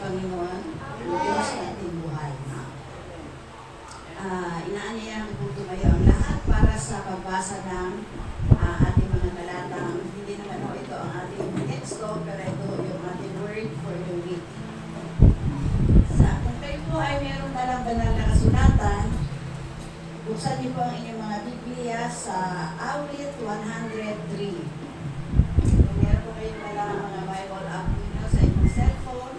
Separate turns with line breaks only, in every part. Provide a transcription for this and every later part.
Panginoon, Diyos na ating buhay. Inaanyayahan po tumayo ang lahat para sa pagbasa ng ating mga talatang. Hindi naman po ito ang ating texto, pero ito yung ating word for the week. Kung kayo po ay mayroong dalang banal na kasulatan, buksan niyo po ang inyong mga Biblia sa Awit 103. Kung meron po kayong dalang mga Bible app niyo sa inyong cellphone,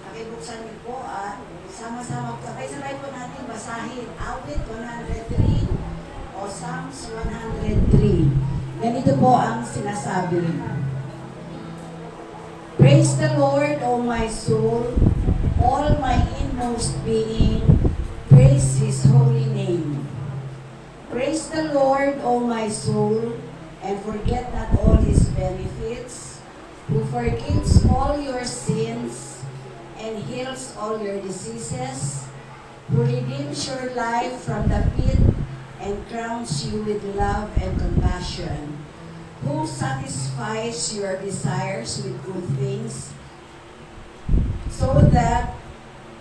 pakibuksan niyo po at sama-sama, sabay-sabay po natin basahin Awit 103 o Psalms 103. Ganito po ang sinasabi. Praise the Lord, O my soul, all my inmost being, praise His holy name. Praise the Lord, O my soul, and forget not all His benefits, who forgives all your sins and heals all your diseases, who redeems your life from the pit and crowns you with love and compassion, who satisfies your desires with good things, so that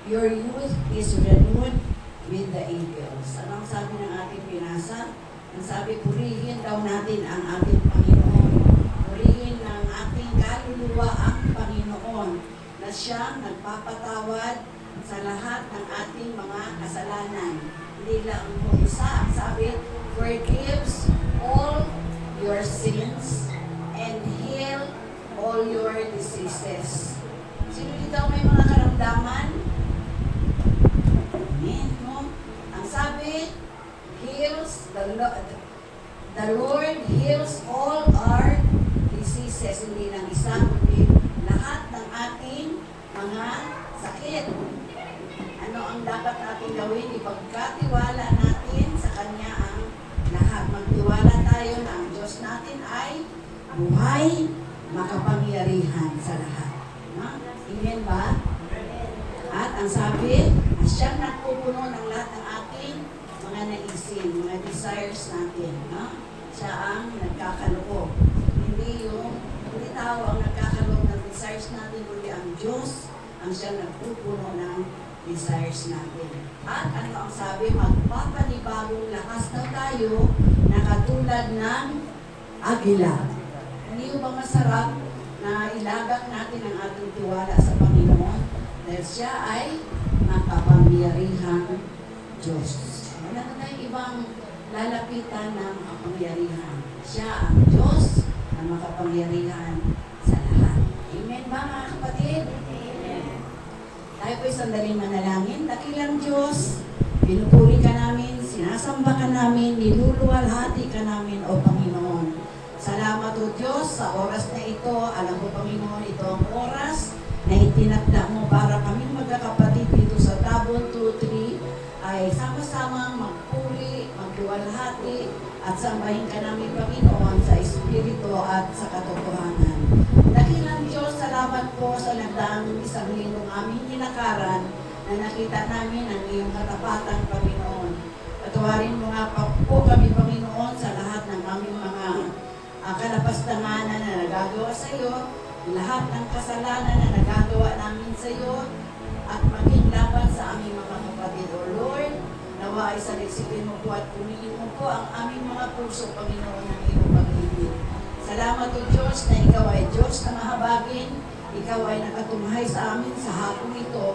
your youth is renewed with the eagles. Anong sabi ng ating binasa? Ang sabi, purihin daw natin ang ating Panginoon. Purihin ng ating kaluluwa ang Panginoon, na siyang nagpapatawad sa lahat ng ating mga kasalanan. Hindi lang mo isa. Ang sabi, forgives all your sins and heal all your diseases. Sino dito may mga karamdaman? Amen, no? Ang sabi, heals, the Lord heals all our diseases. Hindi lang isa, kundi lahat ng ating mga sakit. Ano ang dapat natin gawin? Ipagkatiwala natin sa Kanya ang lahat. Magtiwala tayo na ang Diyos natin ay buhay, makapangyarihan sa lahat. No? Amen ba? At ang sabi, siyang nagpupuno ng lahat ng ating mga naisin, mga desires natin. No? Siya ang nagkakaloob. Hindi tao ang nagkakaloob ng desires natin, kundi ang Diyos ang siyang nagpupuno ng desires natin. At ano ang sabi, magpapanibagong lakas na tayo na katulad ng agila. Hindi ba masarap na ilagak natin ang ating tiwala sa Panginoon dahil siya ay makapangyarihang Diyos. Wala na tayong ibang lalapitan ng kapangyarihan. Siya ang Diyos na makapangyarihan sa lahat. Amen ba mga kapatid? Amen. Tayo po'y sandaling manalangin. Dakilang Diyos, pinupuri ka namin, sinasamba ka namin, niluluwalhati ka namin, O Panginoon. Salamat, O Diyos, sa oras na ito. Alam ko, Panginoon, ito ang oras na itinakda mo para kaming magkakapatid dito sa Tabon 2-3 ay sama-samang magpuri, magluwalhati, at sambahin ka namin, Panginoon, sa Espiritu at sa katotohanan. Dakilang Diyos, salamat po sa nagdaang isang linggong aming nilakaran na nakita namin ang iyong katapatan, Panginoon. Patawarin mo nga po kami, Panginoon, sa lahat ng aming mga kalapastanganan na nagagawa sa iyo, lahat ng kasalanan na nagagawa namin sa iyo, at maging laban sa aming mga kapatid. O Lord, nawa ay saliksipin mo po at punuin mo po ang aming mga puso, Panginoon, ng iyong pag-ibig. Salamat, O Diyos, na ikaw ay Diyos na mahabagin. Ikaw ay nakatumhay sa amin sa hapong ito.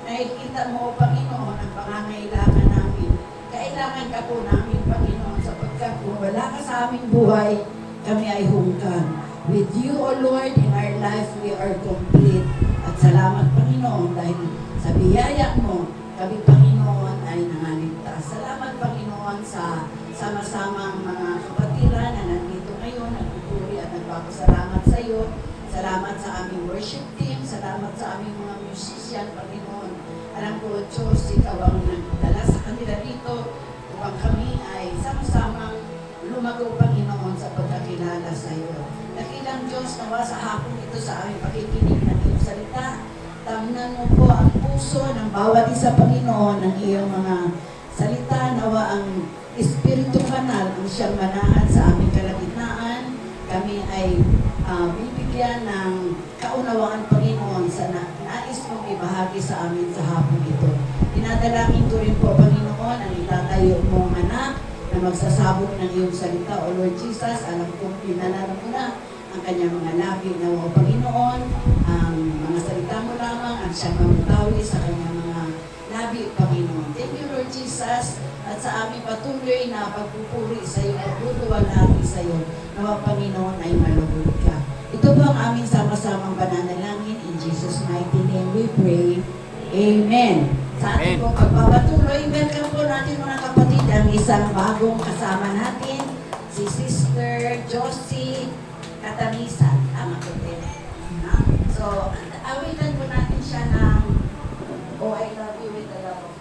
Nakikita mo, O Panginoon, ang pangangailangan namin. Kailangan ka po namin, Panginoon, sapagkat kung wala ka sa aming buhay, kami ay hungkan. With you, O Lord, in our life, we are complete. At salamat, Panginoon, dahil sa biyaya mo, kami, Panginoon, ay nangaligtas. Salamat, Panginoon, sa sama-samang mga kapatiran na nandito ngayon, nagpupuri at nagpapasalamat sa iyo. Salamat sa aming worship team. Salamat sa aming mga musician, Panginoon. Alam ko, Diyos, ikaw ang nagdala sa kanila dito upang kami ay sama-samang lumago, Panginoon, sa pagkakilala sa iyo. Dakilang Diyos, nawa sa hapon ito sa aming pakikinig ng iyong salita. Tamnan mo po ang puso ng bawat isa, Panginoon, ng iyong mga salita. Nawa ang Espiritu Banal ang siyang manahan sa aming kalagitnaan. Kami ay bibigyan ng kaunawaan, Panginoon, sa nais mong pagbabahagi sa amin sa hapon ito. Dinadalangin ko rin po, Panginoon, ang itatayo mong anak na magsasabog ng iyong salita. O Lord Jesus, alam kong pinalala mo na ang kanyang mga labi na o Panginoon, ang mga salita mo lamang ang siyang mamutawi sa kanyang mga labi, Panginoon. Thank you, Lord Jesus, at sa aming patuloy na pagpupuri sa iyo, pagbutuan natin sa iyo, na Panginoon ay malugod ka. Ito po ang aming sama-samang pananalangin. In Jesus' mighty name we pray. Amen. Sa ating pong pagpapatuloy, welcome po natin mga kapatid ang isang bagong kasama natin, si Sister Josie Katamisan. Tama po din. So, awitan po natin siya ng Oh, I love you with the love of the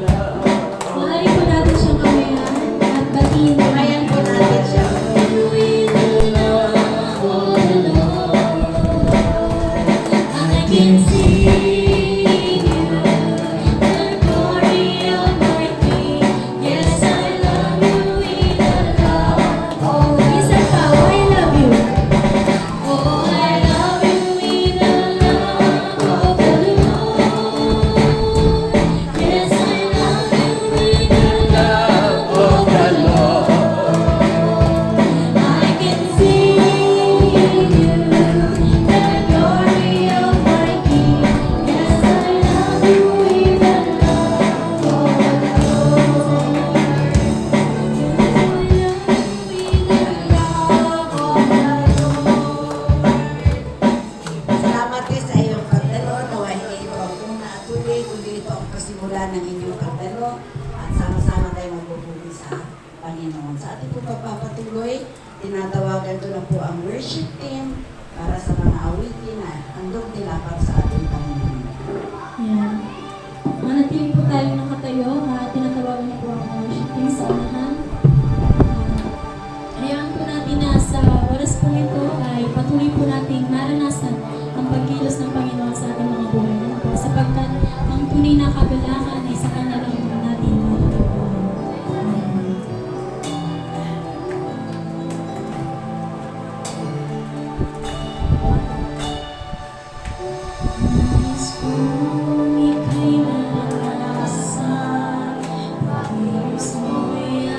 Lord.
Mahali po natin siyang kawayan at batiin.
Kumayan po natin siya.
I can see the glory of my King. Yes, I love you with the love. Oh, isa pa, oh, I love you. Oh, I love you with the love of the Lord. Yes, I love you with the love of the Lord. I can see you, the glory of my King. Yes, I love you with the love of the Lord.
Salamat din sa iyong pagdalo. Naway hindi ito ang tuloy, kundi ito ang pasimula ng inyong pagdalo. At sama-sama tayo magpupuli sa Panginoon. Sa ating po pagpapatuloy, tinatawagan ko na po ang worship team para sa mga awitin na handog nila para sa ating Panginoon.
Yan. Manatili po tayo nakatayo at tinatawagan na po ang worship team sa unahan. Hayaan po natin na sa oras po ito ay patuloy po nating maranasan ang pagkilos ng Panginoon sa ating mga buhay. Ano po? Sapagkat ang tunay na kagalakan ay sa Kanya lang natin matutupon. Nais kong ika'y naranasan, pag-ibig mo'y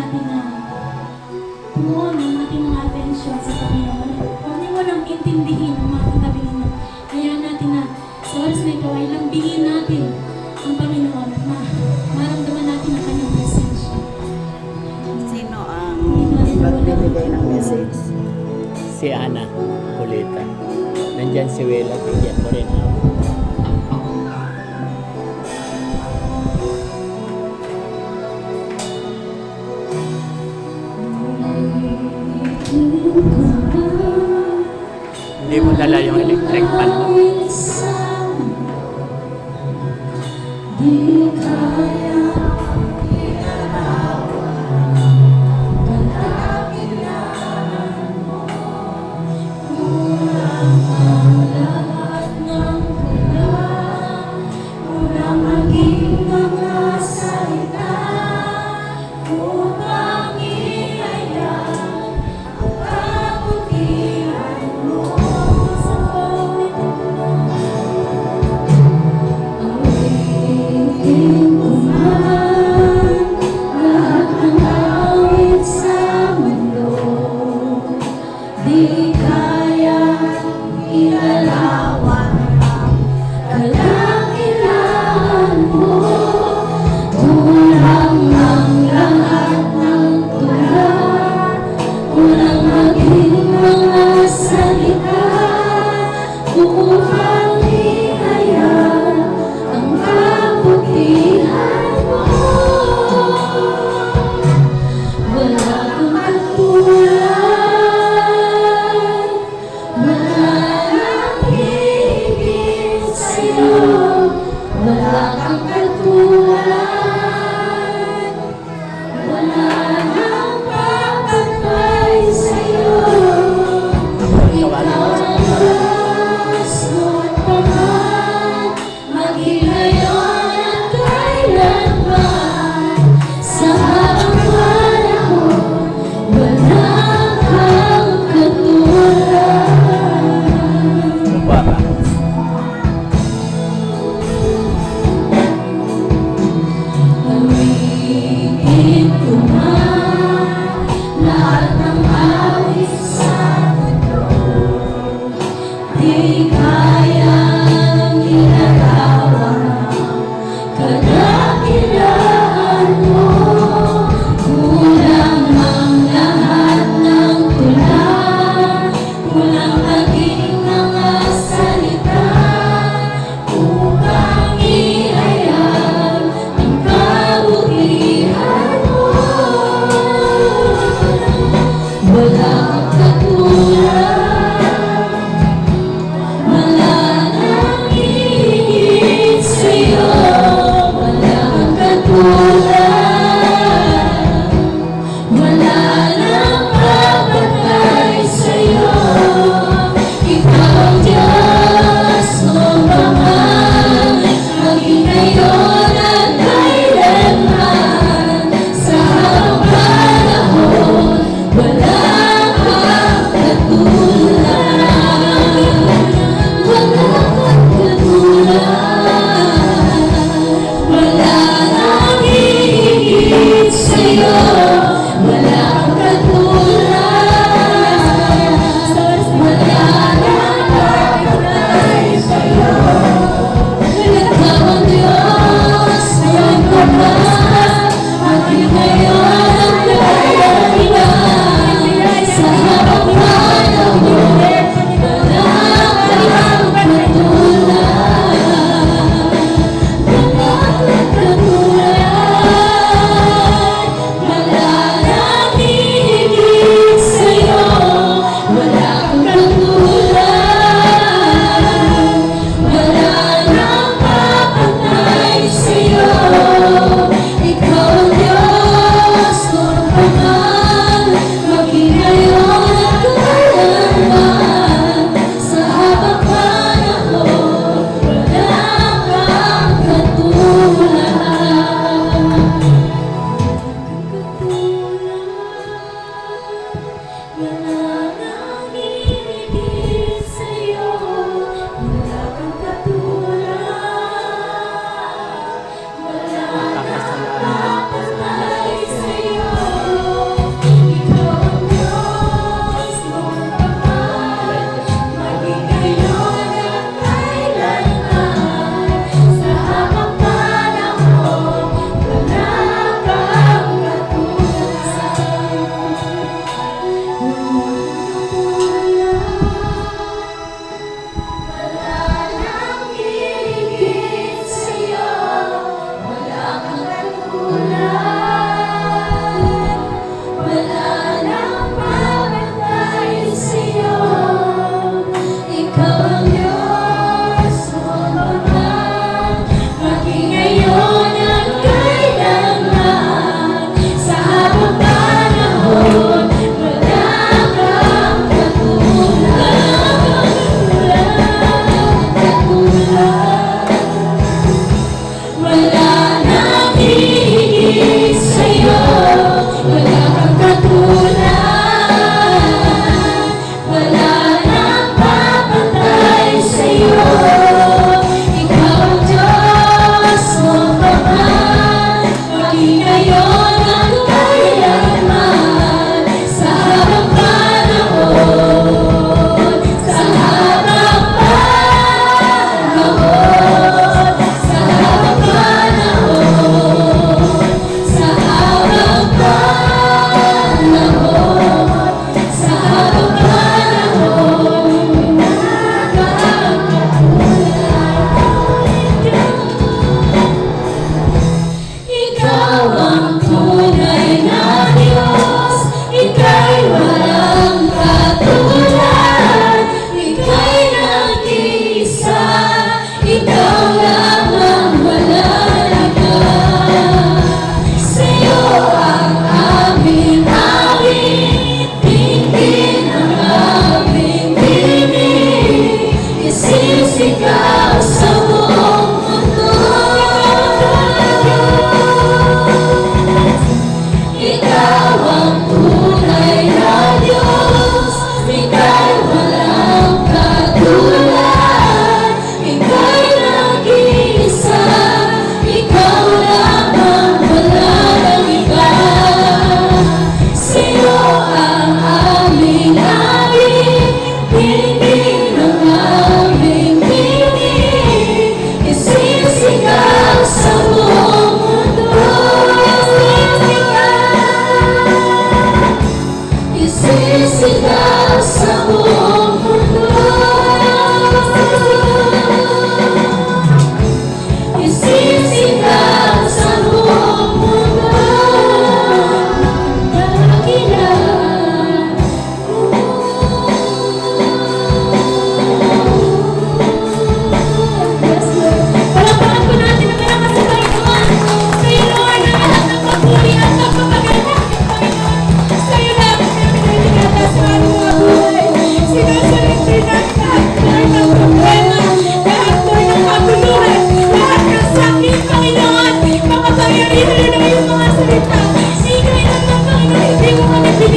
natin na tumuon ang ating mga atensyon sa Panginoon. Huwag niyo nang intindihin ang mga katabi ninyo. Hayaan natin na sa oras na ito ay lambingin natin ang Panginoon at maramdaman natin ang kanyang presensya.
Sino ang magbibigay ng message?
Si Ana Kulita. Nandyan si Wela, bigyan mo rin ako. Hindi mo dala yung electric fan mo.
Di kaya kalakihan mo, kulang ang lahat ng kulang, kulang maging mga salita, upang ihayag ang kabutihan mo sa panginoon.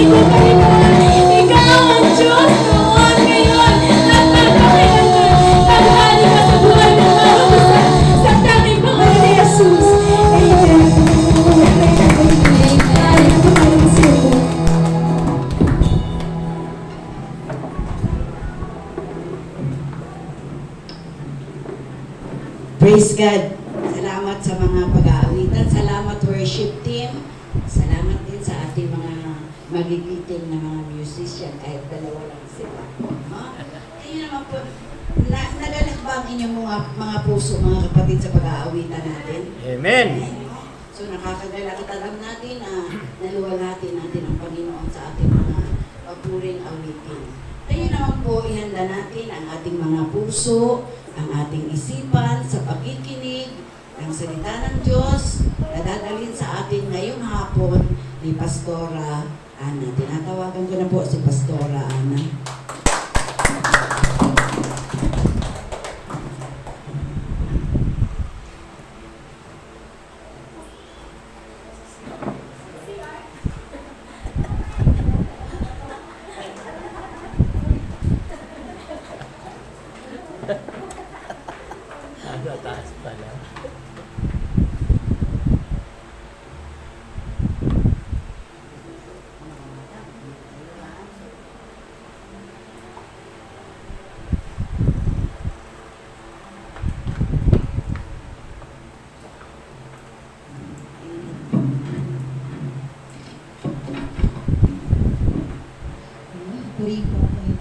Pag-ibig ko, Panginoon. Ikaw ang Diyos noon, ngayon, at magpakailanman. Paghali ka sa buhay ng bawat isa sa tanging pangalan ni Jesus. Amen.
Praise God. Salamat sa mga pag-aawitan. Salamat worship team. Salamat din sa ating mga magigiting na mga musician kahit dalawa lang sila. No? Kaya naman po, nagalit ba ang inyong mga puso, mga kapatid sa pag-aawitan natin?
Amen.
So nakakagalak at alam natin na naluwalhati natin ang Panginoon sa ating mga papuring awitin. Kaya naman po, ihanda natin ang ating mga puso, ang ating isipan sa pakikinig ng salita ng Diyos na dadalhin sa atin ngayong hapon ni Pastora Ana. Tinatawagan ko na po si Pastora Ana.
Nasa taas pala.
Purihin po kayo.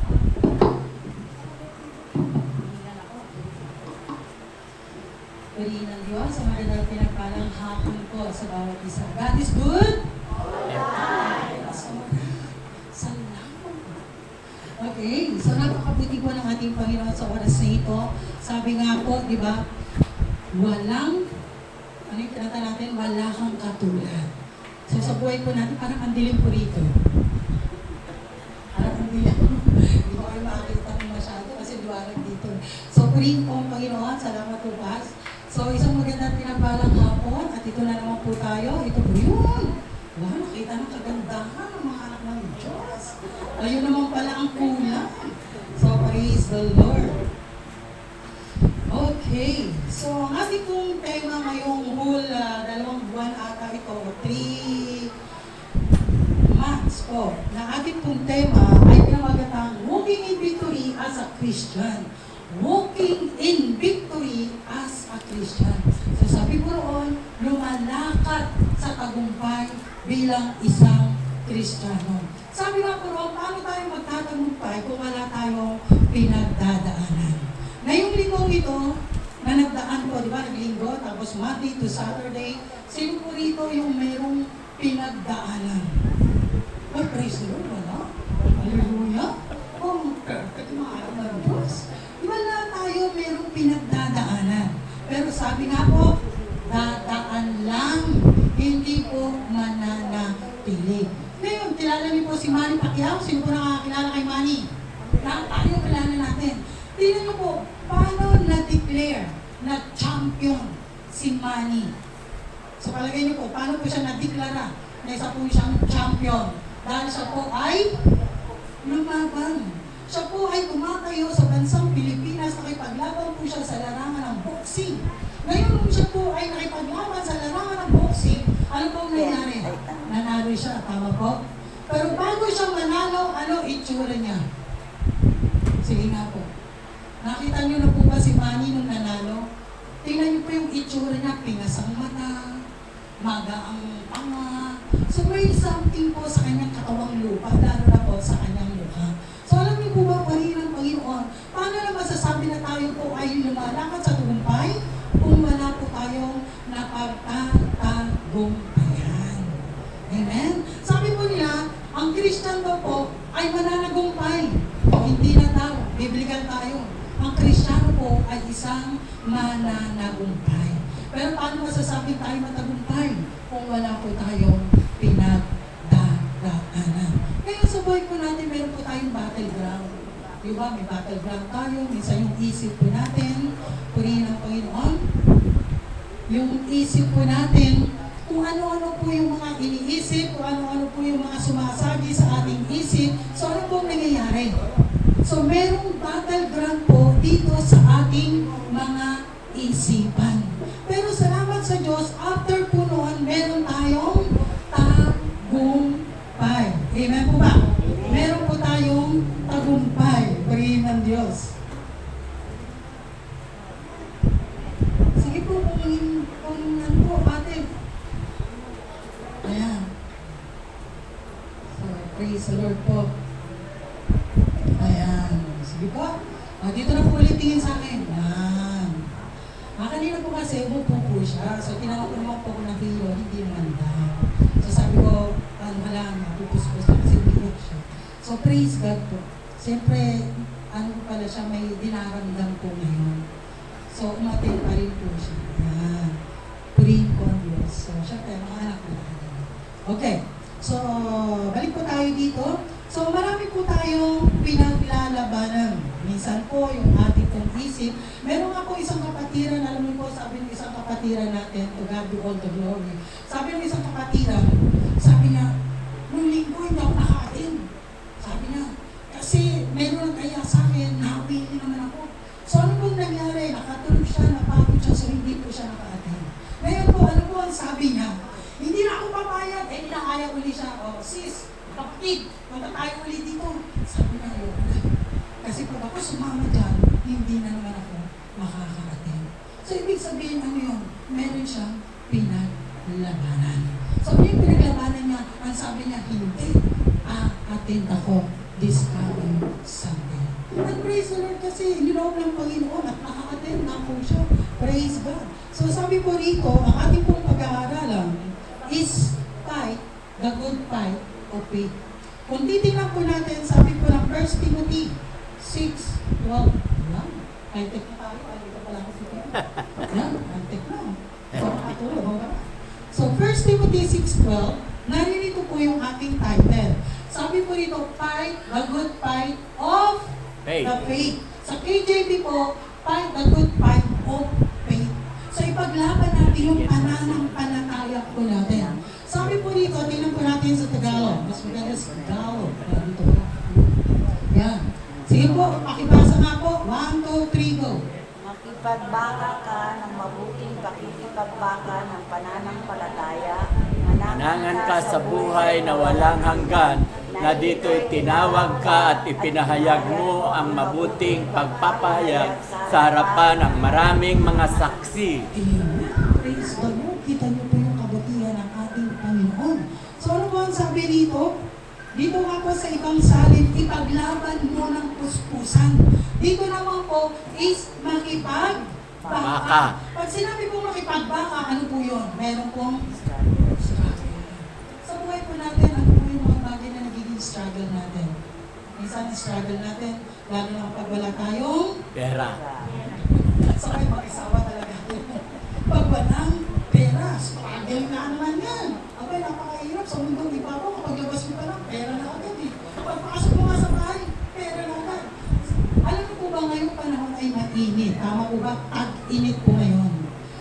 Purihin ng Diyos sa magandang pinagpalang hapon po sa bawat isa. God is good? Salamat. Okay, so napakabuti po ng ating Panginoon sa oras na ito. Sabi nga po, di ba, walang, ano yung kinata natin? Wala kang katulad. So sa buhay po natin, parang ang dilim po rito. Parang ang dilim. Hindi ko kayo makakita ko masyado kasi liwanag dito. So purihin po ang Panginoon. Salamat po, Paz. So isang magandang pinagpalang hapon at ito na naman po tayo. Ito po yun. Wow, nakita ng kagandahan ng mga anak ng Diyos. Ayun naman pala ang kulang. So praise the Lord. Okay, so ang ating pong tema ngayong whole 2 buwan ata ito, 3 months po, na ating pong tema ay pinamagatang Walking in Victory as a Christian. Walking in Victory as a Christian. So sabi po roon, lumalakad sa tagumpay bilang isang Kristiyano. Sabi nga po roon, paano tayo magtatagumpay kung wala tayong pinagdadaanan? Ngayong linggong ito, na nagdaan po, di ba, naglinggo, tapos Monday to Saturday, sino po rito yung mayroong pinagdaanan? Oh, praise the Lord, wala? Hallelujah! Oh, perfect mga anak ng Diyos. Wala tayo mayroong pinagdadaanan. Pero sabi nga po, dadaan lang, hindi po mananatili. Ngayon, kilala niyo po si Manny Pacquiao. Sino po nakakilala kay Manny? Lahat tayo kilala natin. Tingnan niyo po, paano na-declare na champion si Manny? So palagay niyo po, paano po siya na-deklara na isa po siyang champion? Dahil siya po ay lumaban. Siya po ay tumatayo sa bansang Pilipinas, nakipaglaban po siya sa larangan ng boxing. Ngayon nung siya po ay nakipaglaban sa larangan ng boxing, ano po nangyari? Nanalo siya, tama po? Pero bago siya manalo, ano itsura niya? Sige nga po. Nakita niyo na po ba si Manny nung nanalo? Tingnan niyo po yung itsura niya, pinasang mata, maga ang panga. So may something po sa kanyang katawang lupa, lalo na po sa kanyang mukha. So alam niyo po ba, parihin ng Panginoon, paano na masasabi na tayo po ay lumalakad sa tagumpay kung wala po tayong napagtatagumpayan? Amen? Sabi po nila, ang Christian daw po ay mananagumpay. O hindi na daw, biblical tayo. Ang Kristiyano po ay isang mananagumpay. Pero paano masasabi tayo matagumpay kung wala po tayong pinagdadaanan? Kaya sa buhay po natin, meron po tayong battleground. Di ba? May battleground tayo. Minsan yung isip po natin, purihin ng Panginoon. Yung isip po natin, kung ano-ano po yung mga iniisip, kung ano-ano po yung mga sumasagi sa merong battleground po dito sa ating mga isipan. Pero salamat sa Diyos, after po noon, meron tayong tagumpay. Amen po ba? Meron po tayong tagumpay. Pagiging ng Diyos. Sige po, kung ano po, ate. Ayan. So, praise the Lord po. Ayan. Sige po. Dito na po ulit tingin sa akin. Ayan. Kanina po kasi umupo po siya. So, tinawag ko naman po ko ng hero, hindi naman daw. So, sabi ko, ano lang, pupus-pus na kasi umiyak siya. So, praise God po. Siyempre, ano po pala siya, may dinaramdam po ngayon. So, umatin pa rin po siya. Ayan. Purihin po ang Diyos. So, syempre, mga anak po. Okay. So, balik po tayo dito. So, marami po tayong pinaglalabanan. Minsan po, yung ating pong isip. Meron nga po isang kapatiran, alam mo po, sabi ng isang kapatiran natin, to God be all the glory. Sabi ng isang kapatiran, sabi niya, nung linggo, hindi ako naka-attend. Sabi niya, kasi meron kaya sa akin, nakawili naman ako. So, ano pong nangyari? Nakatulog siya, napagod siya, so hindi po siya naka-attend. Ngayon po, ano po ang sabi niya? Hindi na ako papayag, nakaya uli siya. Oh, sis, kapatid, punta tayo uli dito. Sabi niya, ayoko na. Kasi pag ako sumama dyan, hindi na naman ako makaka-attend. So, ibig sabihin, ano yun? Meron siyang pinaglabanan. So, yung pinaglabanan niya, ang sabi niya, hindi, attend ako this coming Sunday. And praise the Lord kasi niloob ng Panginoon at naka-attend na po siya. Praise God. So, sabi po rito, ang ating pong pag-aaralan is fight the good fight of faith. Kung titingnan po natin, sabi po ng 1 Timothy 6:12. Yan. High-tech na tayo. Dito pala ako si Tito. Yan. High-tech na. So, makatulog. So, 1 Timothy 6:12, naririto po yung ating title. Sabi po rito, fight the good fight of the faith. Sa KJV po, fight the good fight of faith. So, ipaglaban natin yung pananampalataya po natin. Sabi po rito, tingnan po natin sa Tagalog. Mas maganda sa Tagalog. Dito po. Yan. Sige po, pakibasa nga po. 1, 2, 3, go.
Makipagbaka ka ng mabuting pakikipagbaka ng pananampalataya.
Manangan ka sa buhay na walang hanggan, na dito'y tinawag ka at ipinahayag mo ang mabuting pagpapahayag sa harapan ng maraming mga saksi.
Amen. Praise the Lord. Kita niyo po yung kabutihan ng ating Panginoon. So ano po ang sabi dito? Dito nga po sa ibang salin, ipaglaban mo ng puspusan. Dito naman po is makipagbaka. Pag sinabi po makipagbaka, ano po yun? Meron pong struggle. Sa buhay po natin, ano po yung mga bagay na nagiging struggle natin? Minsan struggle natin, lalo na pag wala tayong
Pera.
sa may mag-isawa talaga. Pag walang pera, struggle na naman yan. Abay, napakahirap sa mundo. Di ba po, kapag labas mo pa lang, pera na agad eh. Pagpasok mo nga sa bahay, pera na agad. Alam mo po ba ngayong panahon ay mainit? Tama po ba? Tag-init po ngayon.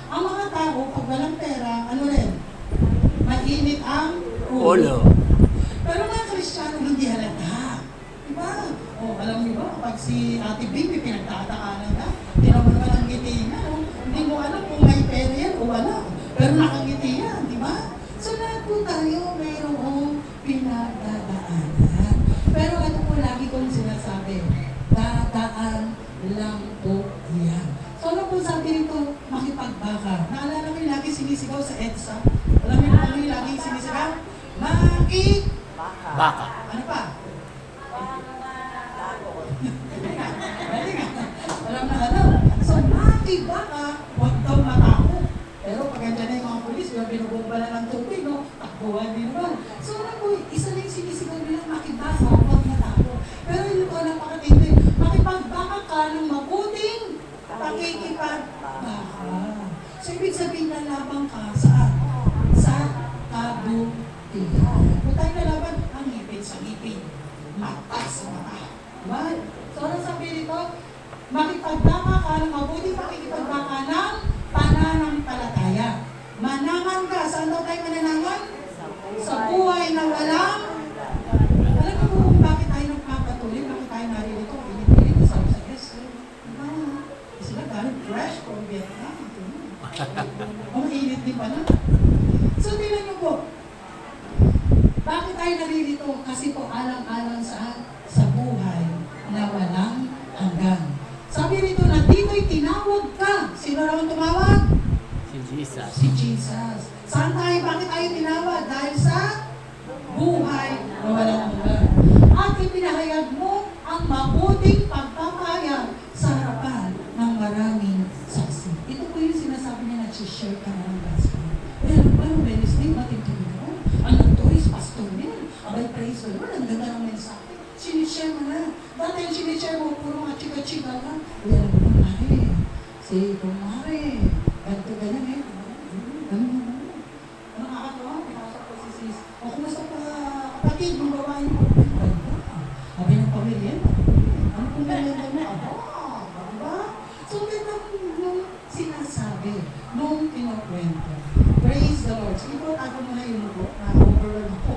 Ang mga tao, pag walang pera, ano rin? Mainit ang ulo. Pero mga Kristiyano, hindi halata. Diba? O, alam niyo ba, kapag si Ate Bibi pinagtatakanan na, tinaman naman ang ngiti niya, no? Hindi mo alam kung may pera yan o wala. Pero nakangiti yan, di ba? So, lahat po tayo mayroong pinagdadaanan. Pero ano po lagi kong sinasabi, dadaan lang po yan. So, ano po sabi rito, makipagbaka. Naalala ko yung lagi sinisigaw sa EDSA. Alam niyo ano yung lagi sinisigaw?
Baka.
Ano pa? Alam na alam. So, makibaka, huwag daw matakot. Pero pag andyan na yung mga polis, yung binubomba na ng tubig, no? Takbuhan din naman. So, ano po, isa lang sinisigaw nila, makibaka, huwag matakot. Pero yun po, napakatindi. Makipagbaka ka ng mabuting pakikipagbaka. So, ibig sabihin na labang ka saan? Sa kabutihan. Kung tayo nalaban, ang ngipin sa ngipin. Mata sa mata. Diba? So, ano sabi dito? Makipagbaka ka ng mabuting pakikipagbaka ng pananampalataya. Manangan ka. Saan daw tayo mananangan? Sa buhay na walang. Alam mo kung bakit tayo nagpapatuloy? Bakit tayo naririto? ito kasi po alang-alang sa buhay na walang hanggan. Sabi rito na dito'y tinawag ka. Sino raw ang tumawag?
Si Jesus.
Si Jesus. Saan tayo? Bakit tayo tinawag? Dahil sa buhay na walang hanggan. At ipinahayag mo ang mabuting pagpapahayag sa harapan ng maraming saksi. Ito po yung sinasabi niya, nag-share ka na ng gospel. Pero paano Wednesday, matintindi mo? Ang nagtoys, pastor niya. Abay, praise the Lord, ang ganda ng mensahe. Sinishare mo na. Dati yung sinishare mo, puro mga chika-chika lang. Uy, alam mo, kumare. Si kumare. Ganto ganyan eh. Ganun. Ano nakakatawa? Pinasok ko si sis. O kumusta pa kapatid, yung gawain mo? Sabi ng pamilya, ano kung merienda mo? Diba? So, ganda nung sinasabi, nung kinukwento. Praise the Lord. Sige po, tago mo na yung mugo. Na-overwhelm ako.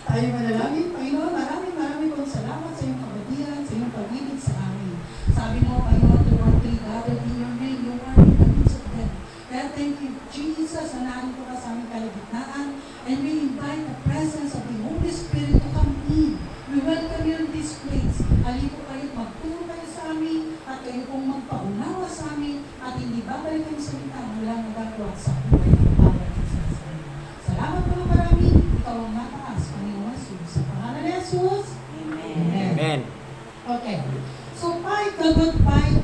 Tayo manalangin. Panginoon, maraming pong salamat sa iyong kabutihan, sa iyong pag-ibig sa amin. Sabi mo, Panginoon, two or three gathered in your name, you are in the midst of them. Kaya thank you, Jesus, na narito ka sa aming kalagitnaan, and we invite the presence of the Holy Spirit to come in. We welcome you in this place. Halika kayo, magturo kayo sa amin, at kayo pong magpaunawa sa amin, at hindi babalik ang salita mula nagagawa sa buhay ng Bawat isa sa amin. Salamat po ng marami, ikaw ang mataas, Panginoon Jesus. Sa pangalan ni Jesus, Amen.
Amen.
Okay. So, fight the good fight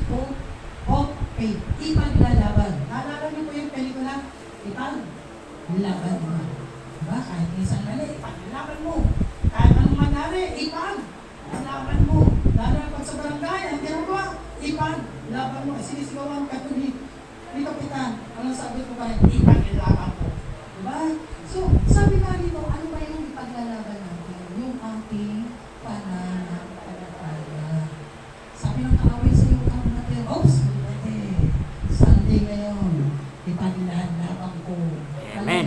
of faith. Ipaglalaban. Naalala niyo po yung pelikula? Ipaglaban mo. Diba? Kahit minsan mali, ipaglaban mo. Kahit anong mangyari, ipaglaban mo. Lalo na pag sa barangay, ang ginagawa, ipaglaban mo. Sinisigawan ka ito ni Kapitan. Anong sabi ko ba? Ipaglaban ko. Diba? So, sabi nga dito, ano ba yung ipaglalaban natin? Yung ating pananampalataya. Sabi ng kaaway sa iyo, kang natin, oops, Sunday ngayon, ipaglalaban ko.
Amen.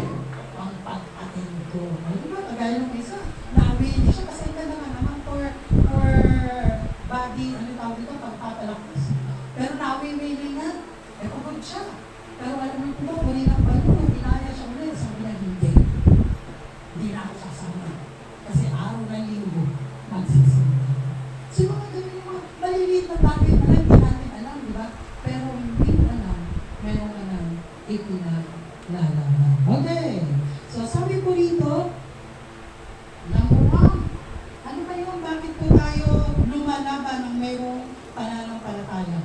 Ang pag-attend ko. Ano ba, kagaya ng isa, nawili siya kasi ito naman for body, ano tawag dito, pagpapalakas. Pero nawili nga, pagod siya. Pero alam mo po, puri ng Panginoon, pinaya siya ulit, sabi niya, hindi. Hindi na ako sasama. Kasi araw ng linggo, magsisimula. So yung mga ganun yung mga maliliit na bagay na lang, hindi natin alam, di ba? Pero hindi mo alam, meron ka nang ipinaglalaban. Okay. So sabi po rito, number 1, ano ba yung bakit po tayo lumalaban ng mayroong pananampalataya?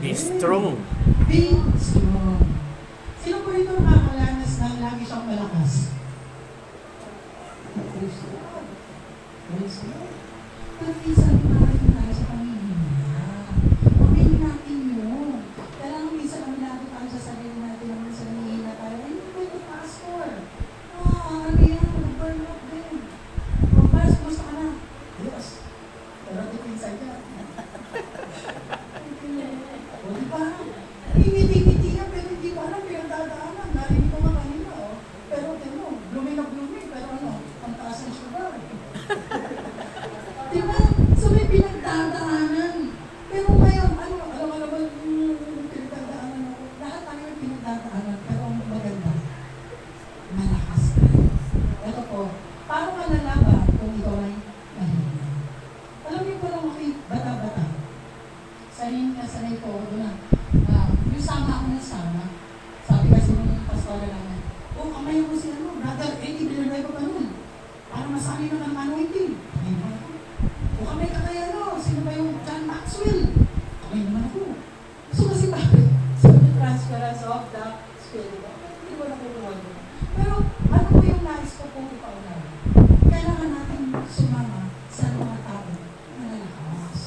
Be strong.
Be strong. Sino po rito nakakalanas ng lagi siyang malakas? Praise God. Praise God. Pero minsan lumayo tayo sa pamilya. Pamilya natin yun. Kailangan minsan kami lagi tayo sa sarili natin na minsan nanihina tayo. Ay, hindi ba ito, pastor? Ano yan? Nag-burn up din. O, Bas, kumusta ka na? Yes. Pero di pinsan niya. O, di ba? Ngiti-ngiti yan, pero hindi ko alam pinagdadaanan. Narinig ko nga kanina, oh. Pero, blooming na blooming. Pero ang taas ng sugar. Diba? So may pinagdadaanan. Pero ngayon, alam mo yung pinagdadaanan ako. Lahat tayo may pinagdadaanan. Pero ang maganda, malakas tayo. Ito po, paano ka lalaban kung ikaw ay mahina? Alam niyo po nung ako'y bata-bata, sanay po ako doon yung sama ako ng sama. Sabi kasi nung pastora namin, kamay mo si brother Eddie Villanueva pa nun. Para masali na ng anointing. Kamay naman ako. Kamay ka kaya sino ba yung John Maxwell? Kamay naman ako. So kasi bakit? So the transference of the Spirit. Hindi ko na kukuha doon. Pero ano po yung nais ko po ipaulan? Kailangan natin sumama sa mga tao na nalakas.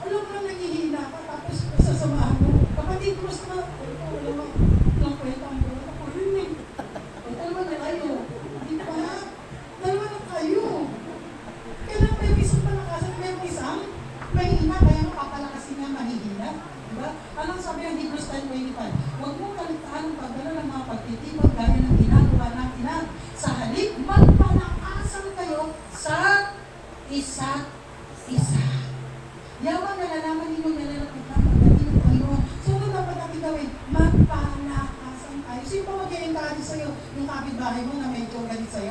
Alam mo lang naghihina ka, tapos sasamahan mo. Kapatid, kumusta ka? Walang kwenta ang buwan ako. Dalawa na kayo. Hindi pa nga. Dalawa na kayo. Kailangan may isang palakasan. May isang mahihina. Kaya mapapalakasin niya mahihina. Diba? Anong sabi ng Hebrews 10:25? Huwag mong kaligtaan ang pagdala ng mga pagtitipon gaya ng ginagawa natin na sa halip, magpalakasan kayo sa isa't isa. Yaman na nalaman ninyo nalalapit na pagdating ng Panginoon. So ano dapat natin gawin? Magpalakasan tayo. Sino pa mag-i-encourage sa'yo? Yung kapitbahay mo na medyo galit sa'yo?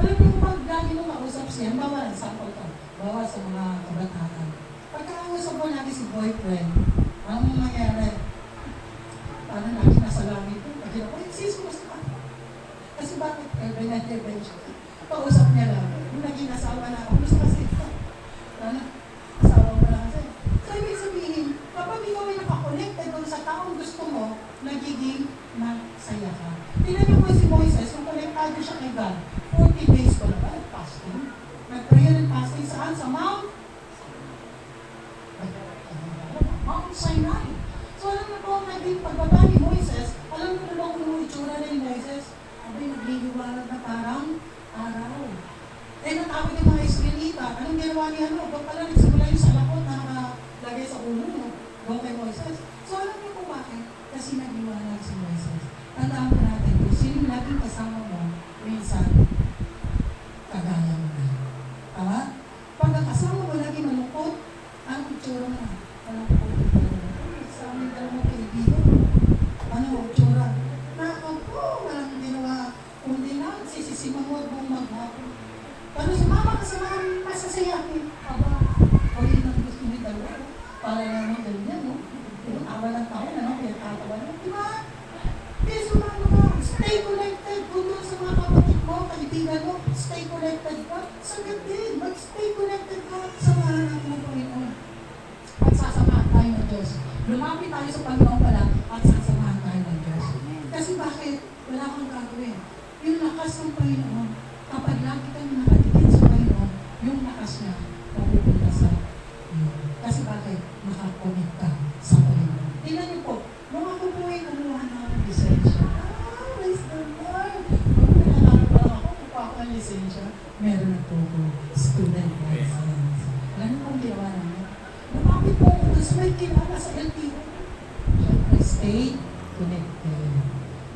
Alam mo kung pag lagi mo kausap siya, bawa, sample to, bawa sa mga kabataan. Pagkakausap mo lagi si boyfriend, ang mangyayari, parang lagi nasa langit po. Pag ako, sis, kumusta ka? Kasi bakit? Intervention. Pausap niya lang. Yung naging asawa na, kumusta kasi? Asawa mo lang kasi. So, ibig sabihin, kapag ikaw ay nakakonected doon sa taong gusto mo, nagiging masaya ka. Tingnan niyo po si Moises, kung konektado siya kay God, 40 days ko na ba? Fasting. Nag-prayer and fasting saan? Sa Mount Sinai. So, alam na po ang naging pagbaba ni Moises, alam mo na ba kung yung itsura ni Moises? Abay, nagliliwanag na parang araw. Eh, natakot yung mga Israelita. Anong ginawa niya? Doon pala nagsimula yung salakot na nakalagay sa ulo mo. Doon kay Moises. So, alam niyo po bakit? Kasi nagliwanag si Moises. Tandaan mo natin, kung sino laging kasama mo, minsan, kagaya mo na. Tama? Pag kasama mo lagi malungkot, ang itsura mo na. Walang po. Sa aming dalawang kaibigan. Ano, itsura? Walang ginawa. Kundi na, sisisimangod mong maghapon. Pero sumama ka sa mga masasayahin. Aba, huwag nang gusto mo dalawa. Para naman ganyan, no? Yung awa ng taon, ano? Kaya tatawa na. Diba? Kaya sumama ka. Stay connected. Kung doon sa mga kapatid mo, kaibigan mo, stay connected ka. Sagad din. Mag-stay connected ka sa mga anak mo, Panginoon. At sasamahan tayo ng Diyos. Lumapit tayo sa Panginoon pala at sasamahan tayo ng Diyos. Kasi bakit? Wala kang gagawin. Yung lakas ng Panginoon, kapag lagi kang nakadikit sa Panginoon, yung lakas niya, papupunta sa iyo. Kasi bakit? Nakakonect ka sa Panginoon. Tingnan niyo po, nung ako po ay kumuha ng lisensya. Praise the Lord! Kung nakakalap lang ako, kukuha ko ng lisensya, meron na po ako student license. Alam niyo kung ginawa namin? Lumapit po ako doon sa may kilala sa LTO. Siyempre, stay connected.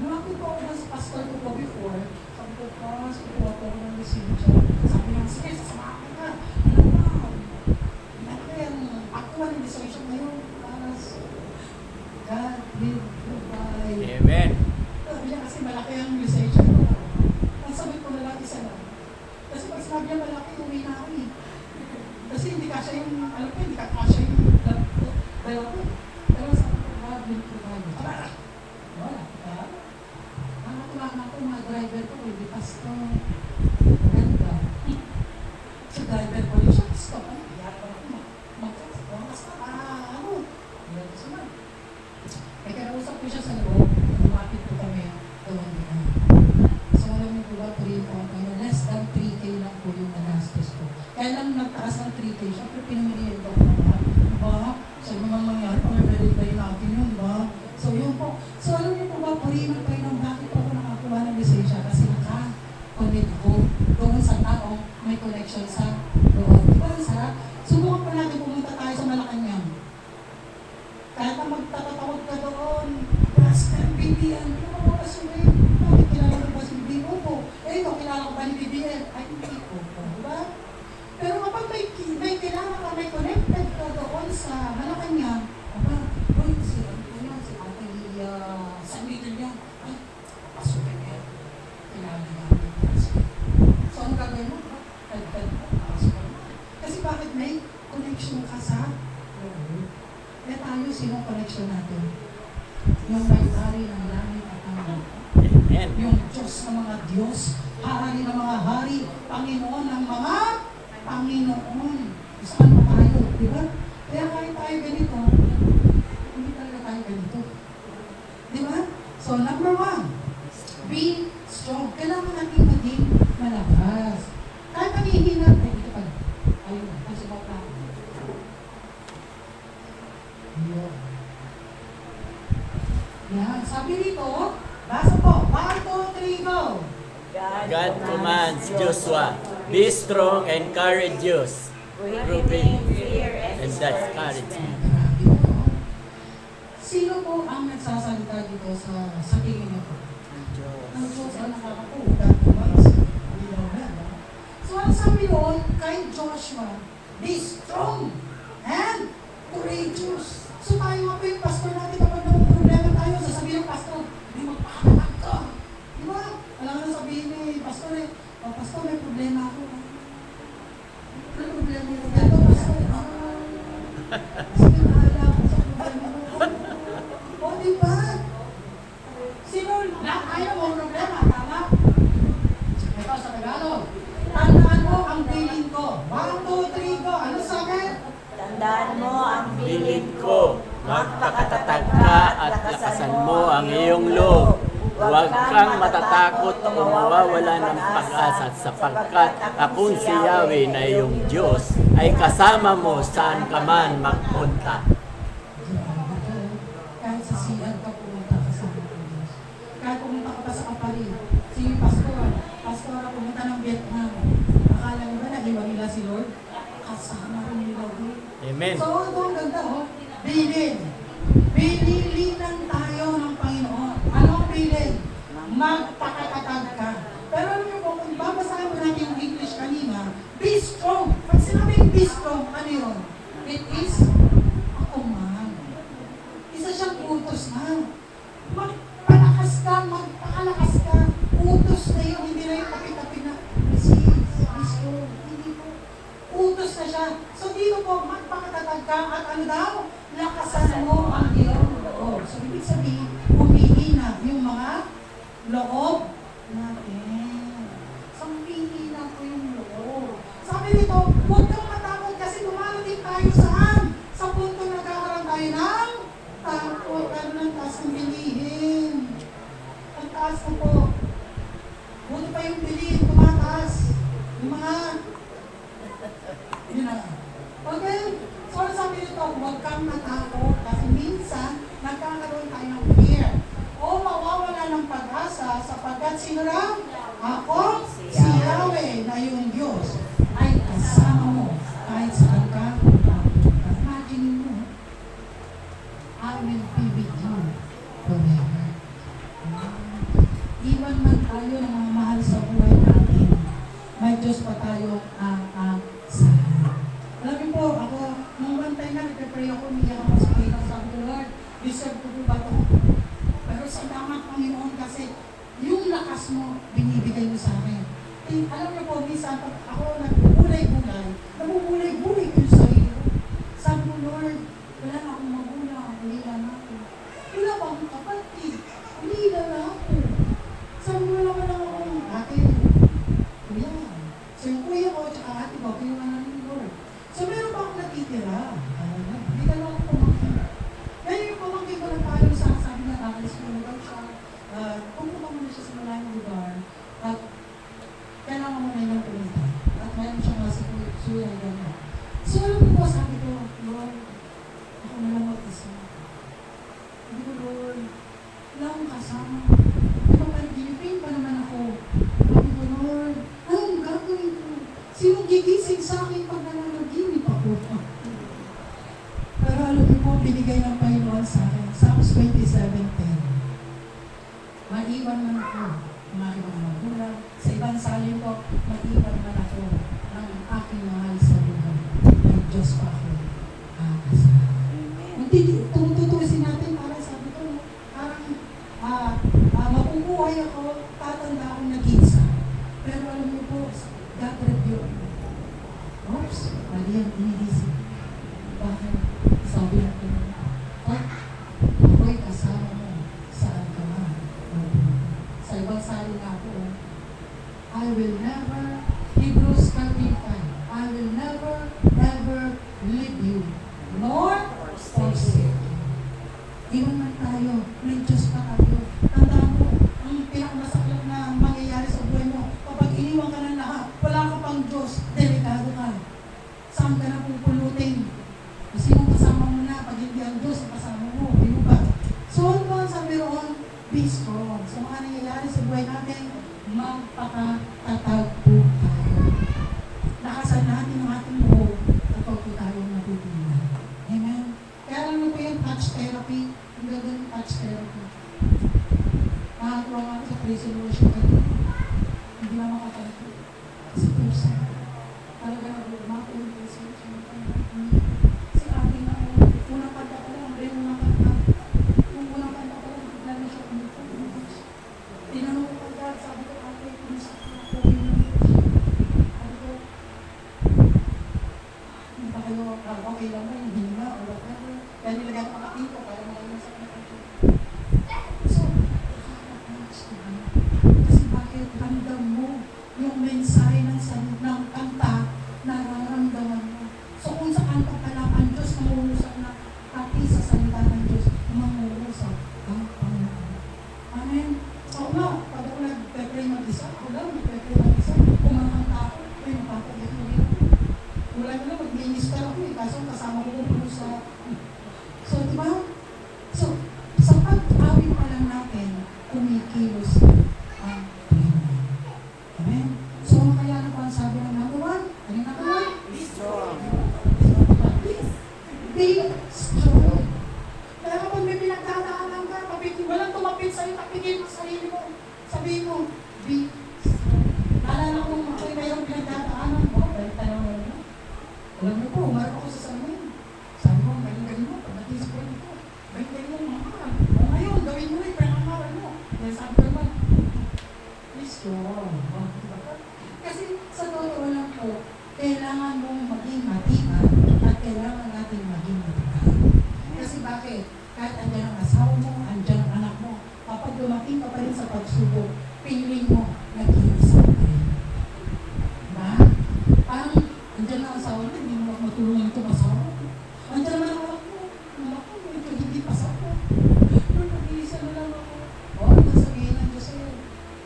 Lumapit po ako doon sa pastor ko po before. Sabi ko, kukuha po ako ng lisensya. Sabi niya, sige, sasamahan ka. Alam mo, malaki ang akuha ng lisensya ngayon. Para sa God will provide.
Amen.
Sabi niya kasi malaki ang lisensya ko. Ang sabi ko na lang isa lang. Kasi pag sinabi niya malaki, uwi na ako eh. Kasi hindi kasya yung, alam ko, hindi kasya yung dalawa ko. Pero sabi ko, God will provide. Wala. Nakatuwa na ako, mga driver ko, hindi pastor. Ganda. So driver ko rin siya, stop. Ano? Yata ako, mag-stop. Ano? Hindi ako suman. Eh, kinausap ko siya sa loob. Lumapit po kami doon din. So, alam niyo po ba, less than 3K lang po yung nagastos ko. Kaya lang nagtaas ng 3K, syempre pinamilihan ko ako. Diba? So, yung mga mangyari, pang-verify natin yun, ba? So, yun po. So, alam niyo po ba, puriman kayo ng bakit ako nakakuha ng lisensya? Kasi naka-connect ko doon sa taong may connection sa doon. Diba, ang sarap? Subukan pa natin pumunta tayo sa Malacanang. Kahit na magtatatawag ka doon, Master BBM, hindi mo mapasukin. Bakit kilala ko ba si BBM po? Eh, ikaw kilala ko ba ni BBM? Ay, hindi ko po, diba? Pero kapag may kilala ka, may connected ka doon sa Malacanang, aba, boy, si Ate San Miguel yan. Ay, pasukin niya. Kilala niya. So, ang gagawin mo? Tagtag mo, pasukin mo. Kasi bakit may connection ka sa Lord? Eh tayo, sinong connection natin? Yung may-ari ng langit at ang lupa.
Amen.
Yung Diyos ng mga Diyos, hari ng mga hari, Panginoon ng mga Panginoon. Saan ba tayo? Diba? Kaya kahit tayo ganito, hindi talaga tayo ganito. Diba? So, number 1, be strong. Kailangan natin maging malakas. Kahit nangihina, ay, dito pa. Ayun, nagsubok na. Yan. Sabi rito, basa po. 1, 2, 3, go!
God commands Joshua, be strong and courageous, proving and that's courage.
Grabe po. Sino po ang nagsasalita dito sa tingin niyo po? Ang Diyos ang nakakapugat. So, ang sabi doon kay Joshua, be strong and courageous. So, tayo nga po yung pastor natin kapag may problema tayo, sasabihin ng pastor, hindi magpakatatag ka. Di ba? Alam nga sabihin ni pastor pastor, may problema ako. Ano problema ko? Ito, pastor. Sige, bahala ako sa problema ko. O, diba? Sino, lahat tayo mo problema, tama? Ito sa Tagalog. Tandaan mo ang feeling ko. 1, 2, 3, go. Ano sabi?
Tandaan mo ang
Pilit ko, magpakatatag ka at lakasan mo ang iyong loob. Huwag kang matatakot o mawawala ng pag-asa sapagkat akong si Yahweh na iyong Diyos ay kasama mo saan ka man magpunta.
Kahit sa CR ka pumunta ka sa Diyos. Kahit pumunta ka pa sa Kapari. Si Pastor, pumunta ng Vietnam. Akala mo ba nag-iwan nila si Lord? Kasama rin nila doon.
Amen.
So, ito ang ganda, oh. Bilin. Bililinan tayo ng Panginoon. Ano ang bilin? Magpakatatag ka. Pero alam niyo po, kung babasahin mo natin yung English kanina, be strong. Pag sinabing be strong, ano yun? It is a command. Isa siyang utos na. Magpalakas ka, magpakalakas ka. Utos na yun, hindi na yung kapi-kapi na, be strong. Hindi po. Utos na siya. So dito po, magpakatatag ka at ano daw? Lakasan mo ang iyong loob. So ibig sabihin, humihina yung mga loob natin. So humihina po yung loob. Sabi nito, huwag kang matakot kasi dumarating tayo saan? Sa punto na nagkakaroon tayo ng takot. Ano ng taas ng bilihin? Ang taas na po. Buti pa yung bilihin, tumataas. Yung mga yun na lang. Okay? So, sabi nito, huwag kang matakot kasi minsan, nagkakaroon tayo ng fear o mawawala ng pag-asa sapagkat sino lang? Ako, si Yahweh na yung Diyos ay kasama mo kahit saan ka. Imagine mo, I will be with you forever. Iwan man tayo ng mga mahal sa buhay natin, may Diyos pa tayo aasahan. Alam niyo po, ako, nung one time na nagpe-pray ako, niya ako sa Panginoon, sabi ko, Lord, deserve ko po ba ito? Pero salamat Panginoon kasi yung lakas mo, binibigay mo sa akin. Eh, alam niyo po, minsan pag ako nagbubulay-bulay ko yung sarili ko. Sabi ko, Lord, wala na akong magulang, ulila na ako. Wala pa akong kapatid, ulila na ako. Sabi ko, wala pa lang akong ate. Kuya. So yung kuya ko, tsaka ate ko, kinuha na ng Lord. So meron pa akong natitira. Hindi ka lang ako pamangkin. Ngayon yung pamangkin ko nagpayo sa sabi na nakalis ko daw siya. Pumunta muna siya sa malayong lugar. At kailangan mo na yung pumunta. At mayroon siya nga sa suya na gano'n. So alam ko po, sabi ko, Lord, ako na lang mag-isa. Sabi ko, Lord, wala akong kasama. Ito pa, ginipin pa naman ako. Sabi ko, Lord, anong gagawin ko? Sinong gigising sa akin pag nananaginip ako? Pero alam niyo po, binigay ng Panginoon sa akin. Psalms 27:10. Maiwan man ako, ng aking mga magulang. Sa ibang salin po, maiwan man ako ng aking mahal sa buhay. May Diyos pa ako aasahan. Tumututusin natin para sabi ko, parang mapubuhay ako, tatanda akong nag-isa. Pero alam niyo po, God review. Oops, mali ang iniisip. Bakit? Sabi natin, ako'y kasama mo saan ka man. Sa ibang sali na ako, I will never, Hebrews 13:5, I will never, ever leave you, nor forsake you. Iwan man tayo, may Diyos pa tayo. Tandaan mo, ang pinakamasakit na mangyayari sa buhay mo, kapag iniwan ka ng lahat, wala ka pang Diyos, delikado ka. Saan ka na pupulutin? Kasi yung kasama mo na, pag hindi ang Diyos, ang kasama mo, binuba. So, ano ba sabi roon? Be strong. So, mga nangyayari sa buhay natin, magpakatatag po tayo. Lakasan natin ang ating buhok kapag po tayo natutunan. Amen? Kaya alam mo po yung touch therapy, yung gagawin touch therapy. Nakatuwa nga ako sa praise and worship kanina. Hindi na makakalito. Kasi person. Talaga nag-umako yung praise and worship kanina. Si ate na ako, unang kanta pa lang, hindi unang kanta. Yung unang kanta pa lang, bigla na siya kumita. Tinanong ko pagkat, sabi ko, ate, kumusta ka? Be strong. Kaya kapag may pinagdadaanan ka, walang tumapit sa'yo, tapigin mo sa sarili mo. Sabihin mo, be strong. Naalala ko ako'y mayroong pinagdadaanan mo, balik tanong mo. Alam mo po, umarap ako sa salamin. Sabi ko, galing-galing mo, pagdating sa pwede ko. Galing-galing mo, mga o ngayon, gawin mo rin, pinangaral mo. Kaya sabi ko naman, be strong. Kasi sa totoo lang po, kailangan mong maging matibay at kailangan natin maging matibay. Kasi bakit? Kahit andyan ang asawa mo, andyan ang anak mo, kapag dumating ka pa rin sa pagsubok, piling mo, nag-iisa ka rin. Diba? Parang, andyan ang asawa mo, hindi mo matulungan itong asawa mo. Andyan naman ang anak mo, naku, ito hindi pasako. Pero nag-iisa na lang ako. O, nasabihin ng Diyos sa'yo,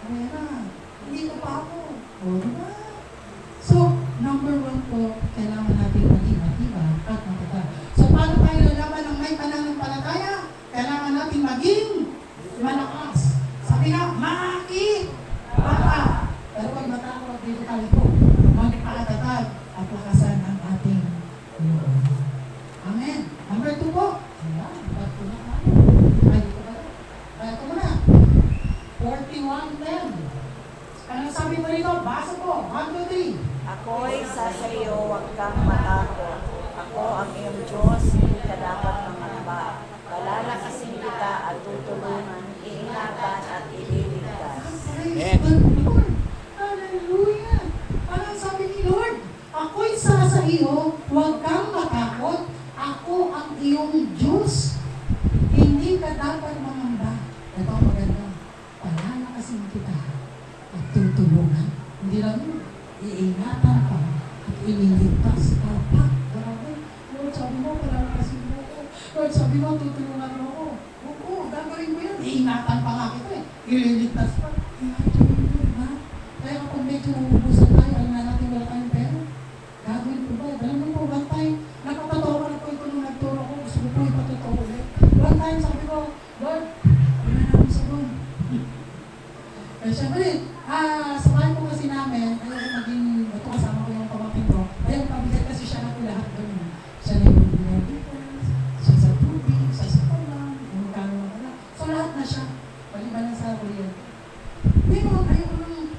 ayan na, hindi ka pa ako. O, diba? So, number 1 po, kailangan natin maging matibay at matatag. So, paano tayo lalaban ng may pananampalataya? Kailangan natin maging malakas. Sabi nga, bata. Pero pag matakot, dito tayo po, magpakatatag at lakasan ang ating loob. Amen. Number 2 po. Ayan, ba't po na tayo? Ay, dito ba? Ito muna. 41:10. Anong sabi mo rito? Basa po. 1, 2, 3.
Ako'y sasayo, huwag kang matakot. Ako ang iyong Diyos, hindi ka dapat mangamba. Palalakasin kita at tutulungan, iingatan at ililigtas.
Praise the Lord. Hallelujah. Anong sabi ni Lord? Ako'y sa iyo, huwag kang matakot. Ako ang iyong Diyos. Hindi ka dapat mangamba. Ito ang maganda. Palalakasin kita at tutulungan. Hindi lang yun. Iingatan ka at ililigtas ka pa. Grabe. Lord, sabi mo, palalakasin mo ako. Lord, sabi mo, tutulungan mo ako. Oo, gagawin mo yan. Iingatan pa nga kita eh. Ililigtas pa. Imagine mo, ha? Kaya kapag medyo nauubusan tayo, alam na natin wala tayong pera. Gagawin ko ba? Alam mo po, one time, nakapatawa na po ito nung nagturo ko. Gusto ko po ipatutuwa ulit. One time, sabi ko, Lord, wala na akong sabon. Kaya syempre, sa bahay po kasi namin, ayaw maging, ito kasama ko yung pamangkin ko, ayaw pabigat kasi siya na po lahat doon. Siya na yung binibigkas, siya sa tubig, siya sa talang, yung kano na pala. So lahat na siya, paliban na sa kuya. Pero ayaw ko nang,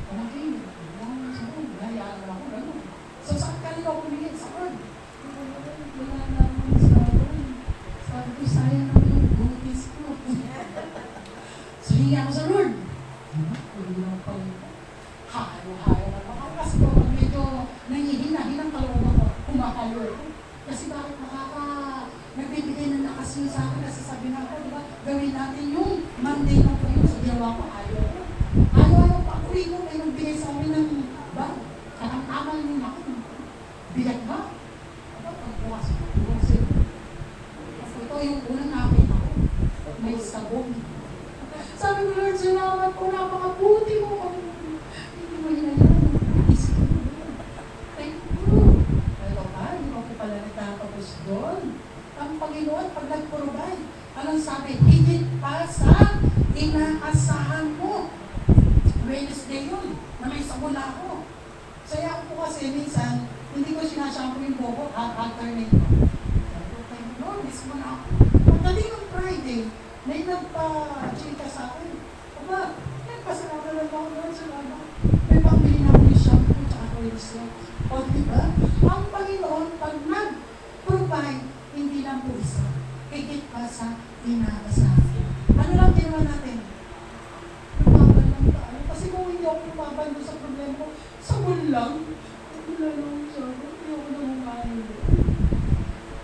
pamangkin, wala na siya doon, hayaan na ako, gano'n. So saan ka rin ako pumingin? Sa Lord. Wala na akong sa Lord. Sabi ko, sayang naman yung butis ko. So, hingi ako sa Lord. Hindi lang pala. Hayo-hayo na mga kasi po, pag medyo nanghihina-hinang kalooban ko, kumakayo. Kasi bakit nagbibigay ng lakas yun sa akin kasi sabi na ako, di ba, gawin natin yung Monday ng kayo sa ginawa ko, ayaw ko. Ayaw pa, uwi ko, may nagbigay sa amin ng bag. Katang-tamal yung ako. Bigat ba? Pagbukas ko, ito yung unang nakita ko. May sabon. Sabi ko, Lord, salamat po, napakabuti mo. Hindi mo hinayaan. Isip ko, thank you. Pero hindi ko pala nagtatapos doon. Ang Panginoon, pag nag-provide, anong sabi? Higit pa sa inaasahan mo. Wednesday yun, na may sabon ako. Saya ako po kasi minsan, hindi ko sinashampoo yung bobo at alternate ko. Sabi ko, thank you, Lord, miss mo na ako. Pagdating ng Friday, may nagpa-chika sa akin. Aba, nagpasalamat lang ako doon sa laba. May pambili na ako yung shampoo at ako. O diba? Ang Panginoon, pag nag-provide, hindi lang po isa. Higit pa sa inaasahan. Ano lang ginawa natin? Lumaban lang tayo. Kasi kung hindi ako lumaban doon sa problema ko, sabon lang. Wala lang sabon. Hindi ako namukain.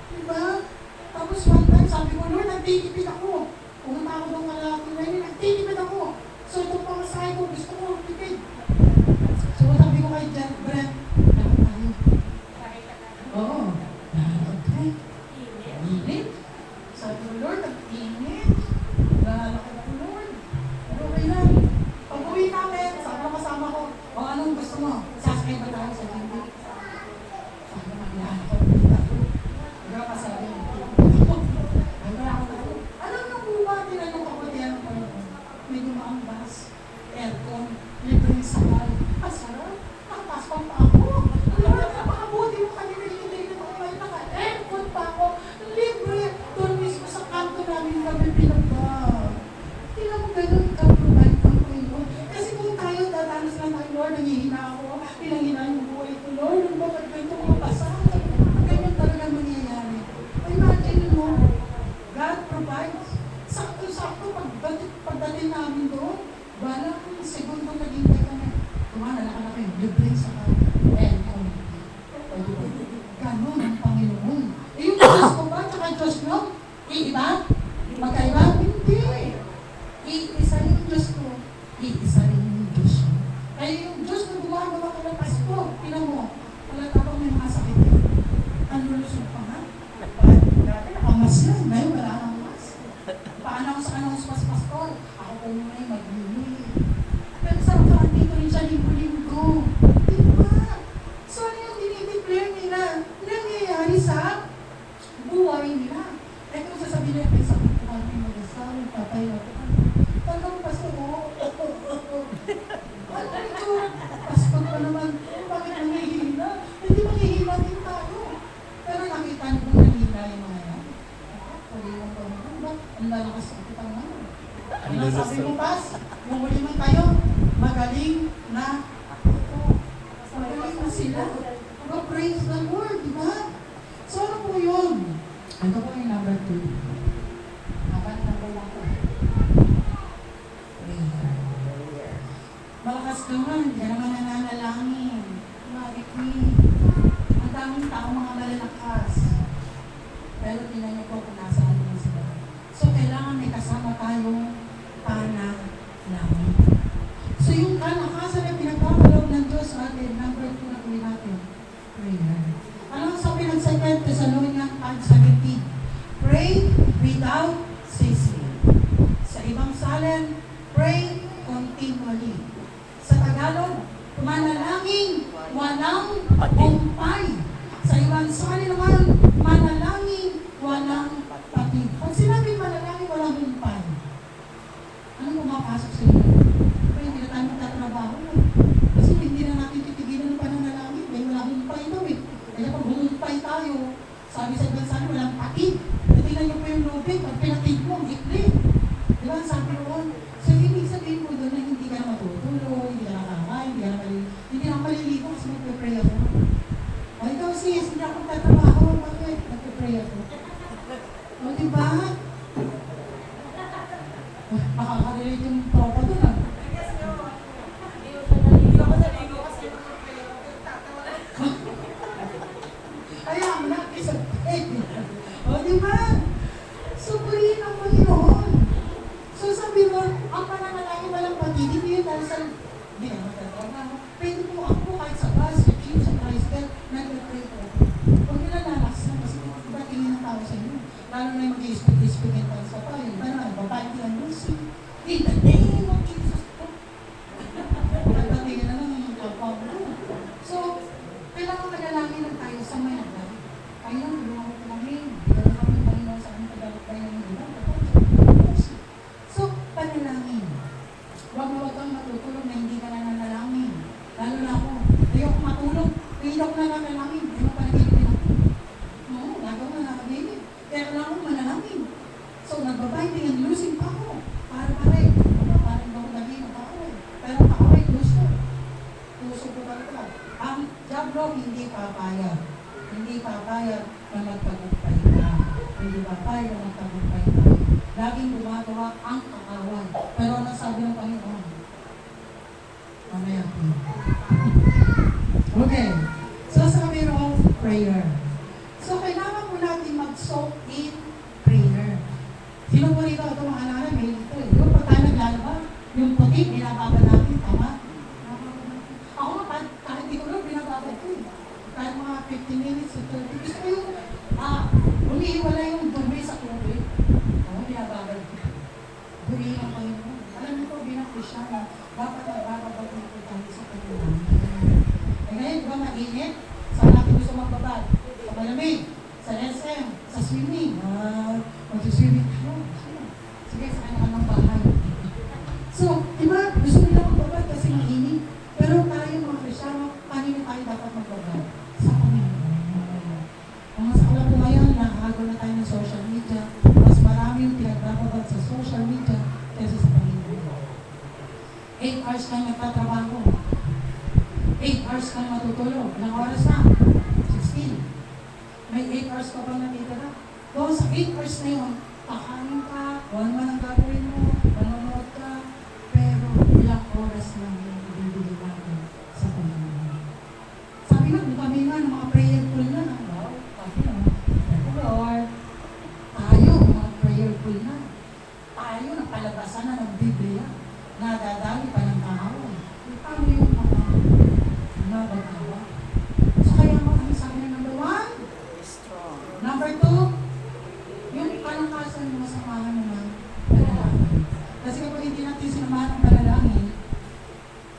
Diba? Tapos one time, sabi ko, Lord, nagtitipid ako. Pumunta ako doon kalaki na yun, nagtitipid ako. So itong pangasahe ko, gusto ko tipid. So sabi ko kay Brent, dapat tayo. Oo. Okay. Init. Sabi ko, Lord, nag-init. Lalaki ako, Lord. Pero okay lang. Pag-uwi namin, sabi ko kasama ko, o anong gusto mo? Sasakay ba tayo sa hindi? Sabi ko, maglahan ako. Pero kasabi ko, medyo maambas, aircon, libreng sakal. Masarap, nakataas pang pa ako. Lord, napakabuti mo kanina, hindi na ako Lord, nangihina ako. Pinangina yung buhay ko, Lord. Bakit ganito mapasa? Ganyan talaga mangyayari. Imagine mo, God provides. Sakto-sakto, pagdating namin doon, balang segundo naghintay kami. Tumana na kayo, libre sa kanya. Ganon ang Panginoon. Eh yung Diyos ko ba, tsaka Diyos nyo? Iiba? Magkaiba? Hindi. Iisa yung Diyos ko. Iisa rin yung Diyos nyo. Kaya yung Diyos na gumagawa ka ng Pasko, tinan mo, wala tapang may mga sakit. Ang lulusog pa nga. Dati nakamas yan, ngayon wala nang mas. Pa-announce pas pastor. Ako po muna yung maglili. Pero sarap dito rin siya linggo-linggo. Diba? So ano yung dinideclare nila? Nangyayari sa buhay nila. Eh kung sasabihin nila, may sakit ko kami mag-asal, patay na ko. Talagang pastor, ano ito? Pastor pa naman, bakit nangihina? Hindi manghihina din tayo. Pero nakita niyo kung nangihina yung mga yan. Paliwan pa naman ba? Ang lalakas ang kitang naman. Ano sabi mo, Pas? Yung huli man tayo, magaling na ito. Magaling na sila. Pero praise the Lord, di ba? So ano po yun? Ito po yung number 2. Number 1 po. Prayer. Malakas naman, kaya naman nananalangin. Bakit ang daming tao mga malalakas. Pero tingnan niyo po kung nasaan naman sila. So kailangan may kasama tayong panalangin. So yung kalakasan na pinagpapaloob ng Diyos sa atin, number 2 na tuloy natin, prayer. Ano ang sabi ng 2 Thessalonians 5:17? Pray without ceasing. Sa ibang salin, pray continually. Sa Tagalog, manalangin walang humpay. Sa ibang salin naman, manalangin walang patid. Pag sinabing manalangin walang humpay, anong pumapasok sa inyo? Hindi na tayo magtatrabaho. Kasi hindi na natin titigilan ng pananalangin. May walang humpay daw eh. Kaya pag humumpay tayo, sabi sa ibang salin, walang patid. Tingnan niyo po yung lubid, pag pinatid mo, ang ikli. Di ba? Sabi roon. So, ibig sabihin po doon na hindi ka na matutuloy, hindi ka na kakain, hindi na maliligo kasi magpe-pray ako. O ikaw sis, hindi ako magtatrabaho. Bakit? Magpe-pray ako. O diba? Makaka-relate yung tropa doon ah. Kaya ang nakis sa o diba? So, purihin ang Panginoon. So, sabi mo, ang pananalangin walang patid, hindi yun dahil sa hindi na magtatrabaho. Pwede po ako kahit sa bus, sa jeep, sa tricycle, nag-pray po. Huwag nyo nalalas na kasi iba tingin ng tao sa inyo. Lalo na yung mag-i-speak in tongues pa pa. Yung iba naman, babae ang music. In the name of Jesus. Nagpatingin na lang yung kapag mo. So, kailangan manalangin lang tayo sa may nagdali. Panginoon, tulungan mo po kami. Bigyan mo kami, Panginoon, sa aming tagalog ng iba. So, panalangin. Huwag kang matutulog na hindi ka na nanalangin. Lalo na ako. Ayoko matulog. Hindi ako na nanalangin. Ayoko panaginipin ako. Oo, nagawa na nakabili. Kaya kailangan ko manalangin. So, nagbabinding and losing pa ako. Parang daw naging nakaway. Pero nakaway, gusto. Gusto ko talaga. Ang job law, hindi papayag. Hindi papayag na magtagumpay ka. Hindi papayag na magtagumpay ka. Laging gumagawa ang kaaway. Pero ano sabi ng Panginoon? Mamaya po. Okay. So, sabi of prayer. So, kailangan po natin mag-soak in prayer. Sino po rito ito mga anak may ito eh. Yung pag tayo naglalaba, yung puti, binababa natin, tama? Ako nga, kahit di ko lang, binababa ko eh. Kahit mga 15 minutes to 30. Gusto ko yung, umiiwala yung dumi sa tubig. Oo, binababa ko. Burihin ang Panginoon. Alam niyo po, bilang Krisyano, dapat nagbababag ko tayo sa Panginoon. Eh ngayon, di ba mainit? Saan natin gusto magbabag? Sa malamig, sa SM, sa swimming. Mag-swimming. Sige, sa kanya ng bahay. So, di ba, gusto nila magbabag kasi mainit. Pero tayo mga Krisyano, kanino tayo dapat magbabag? Sa Panginoon. Ang mas alam ko ngayon, nakakagol na tayo ng social media. Mas marami yung pinagbababag sa social media kaysa sa Panginoon. 8 hours tayo nagtatrabaho. 8 hours kang matutulog. Ilang oras na? 16. May 8 hours ka pang natitira. Doon sa 8 hours na yun, kakain ka, kung ano man ang gagawin mo, manonood ka, pero ilang oras lang yung ibibigay natin sa Panginoon. Sabi nga, kung kami nga ng mga prayerful na, wow, sabi nga, Lord, tayo mga prayerful na. Tayo ng palabasan na ng Biblia, nadadali pa ng kahawan. Paano yung mga nabagawa? So kaya mo, ano sabi na number 1?
Strong.
Number 2, yung kalakasan mo samahan mo ng panalangin. Kasi kapag hindi natin sinamahan ng panalangin,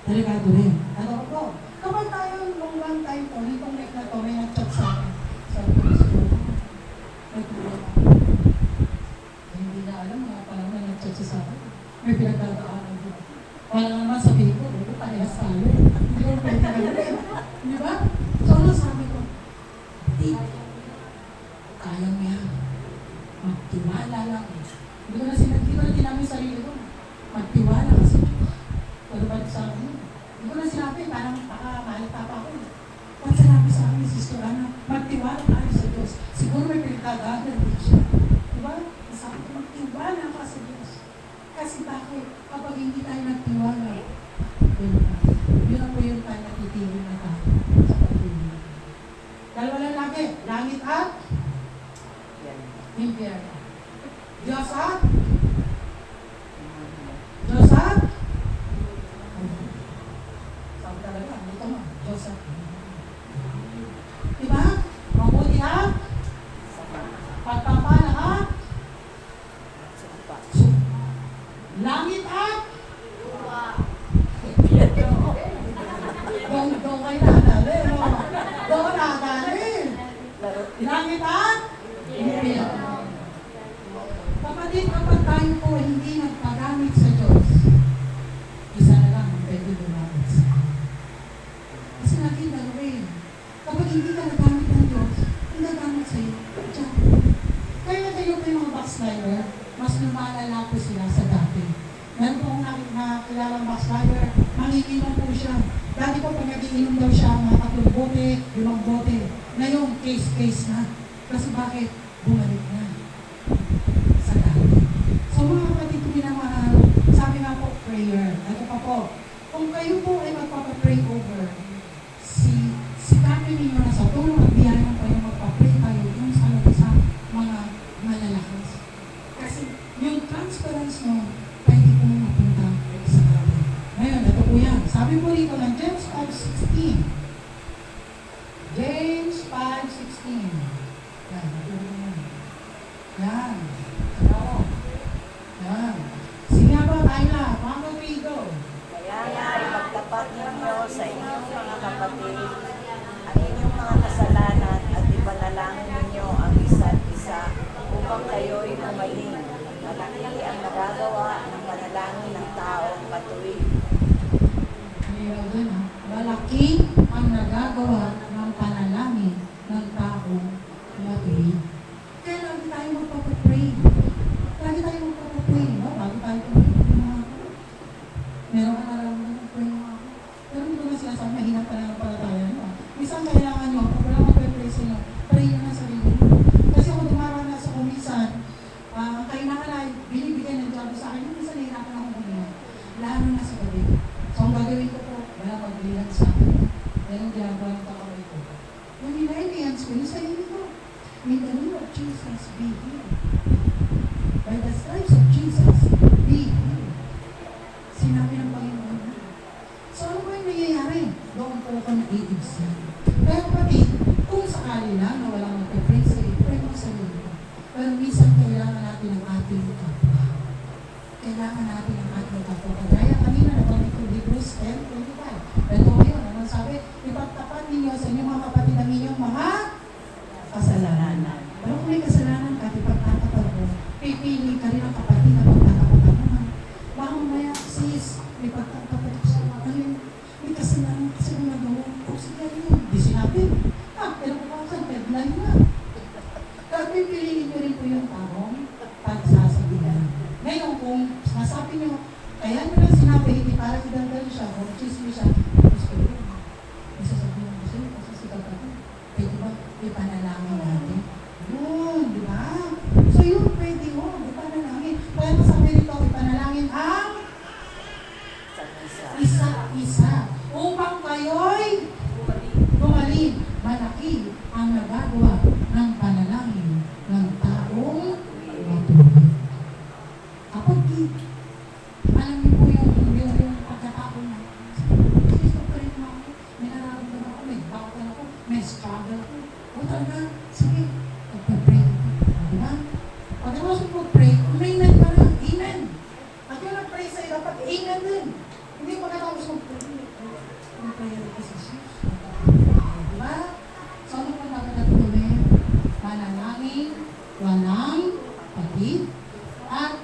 delikado rin. Ano po? Kapag tayo, nung one time po, nitong week na to, may nag-chat sa akin. Sabi ko, may tulong ako. Eh, hindi na alam, mga parang may nag-chat siya sa akin. May pinagdadaanan ko. Wala naman sabihin ko, parehas tayo. Hindi ko pwede gawin. Di ba? So, ano sabi ko? Kaya mo yan. Magtiwala lang. Hindi ko na sinabi sa sarili ko. Magtiwala ka sa Diyos. Pagabalik sa akin. Hindi ko na sinabi, parang mahalata pa ako. Pag sinabi sa akin, Sister Ana, magtiwala tayo sa Diyos. Siguro may pinagdadaanan din siya. Diba? Sabi ko, magtiwala ka sa Diyos. Kasi bakit? Kapag hindi tayo nagtiwala, yun ang po yung tayo natitigil na tayo sa pagtiwala. Dalawa lang lagi, langit at impyerno. Diyos at sabi talaga, dito mo, Diyos at diba? Mabuti at pagpapala at langit at doon kayo nadali, no? Doon nadali. Langit at impyerno. Kapatid, kapag tayo po hindi nagpagamit sa Diyos, isa na lang ang pwede gumamit sa Diyos. Kasi natin gagawin. Kapag hindi ka nagamit ng Diyos, ang nagamit sa'yo, Diyan. Kaya kayo po yung mga backslider, mas lumalala po sila sa dati. Meron po akong nakilalang backslider, mangiinom po siya. Dati po pag nag-iinom daw siya, mga 3 bote, 5 bote. Ngayon, case na. Kasi bakit? Bumalik na. Sa dati. So mga kapatid ko minamahal, sabi nga po, prayer. Ano pa po? Kung kayo po ay magpapapray over, sikapin ninyo na sa tulong at biyayang kayo magpapray tayo yung sa mga malalakas. Kasi yung transference mo, pwede po mapunta sa kapit. Ngayon, ito po yan. Sabi po rito ng James 5:16. James 5:16. Yan, ito yan. Yan. Ano? Yan. Sige nga po, tayo na. Mga Rigo.
Kaya nga, ipagtapat ninyo sa inyong mga kapatid ang inyong mga kasalanan at ipanalangin ninyo ang isa't isa upang kayo'y gumaling. Malaki ang nagagawa ng panalangin ng taong matuwid.
Ayaw dun ha. Malaki ang nagagawa ng panalangin ng taong matuwid. Kaya lagi tayo magpapapray. Lagi tayo magpapapray. No? Bago tayo pumunta. Meron ka na lang pray mo ako. Pero hindi ko na sinasabi, mahina pa lang pala tayo. No? Minsan kailangan nyo, kung wala magpapray sa inyo, pray nyo na sarili nyo. Kasi kung dumaranas ako minsan, kailangan na binibigyan ng job sa akin, minsan nahirapan akong huminga. Lalo na sa gabi. So ang gagawin ko po, wala maglilan sa akin. Yan ang ginagawa ng kakaway ko. Yung nila-enhance ko, yung sarili ko. In the name of Jesus, be healed. By the stripes of Jesus, be healed. Sinabi ng Panginoon na. So ano ba yung nangyayari? Doon po ako naiibsan. Kaya kapatid, kung sakali lang na walang magpapray sa iyo, pray mo sa iyo. Pero minsan kailangan natin ang ating kapwa. Kailangan natin ang ating kapwa. Kaya kanina nabanggit ko Hebrews 10:25. Ito ngayon, ano sabi? Ipagtapat ninyo sa inyong mga kapatid ang inyong mga kasalanan. Pero kung may kasalanan ka, ipagtatapat mo, pipili ka rin ang kapatid na pagtatapat mo. Baka mamaya, sis, may pagtatapat ko sa mga may kasalanan kasi kung nagawa ko. Sige yun. Di sinabi. Pero kung deadline na. Kaya pipiliin nyo rin po yung taong pagsasabihan. Ngayon, kung masabi nyo, kaya nyo lang sinabi, nagagawa ng panalangin ng taong matuwid. Kapag alam niyo po yung pagkatao na, gusto ko rin ako, may nararamdaman ako, may battle ako, may struggle ako. O talaga, sige, magpa-pray ako. Diba? Pagkatapos mo pray, amen pa lang, amen. At yung nag-pray sa'yo, dapat amen din. Hindi pagkatapos mo pray, yung prayer is Jesus. Diba? So ano po dapat natin gawin? Manalangin, walang patid, at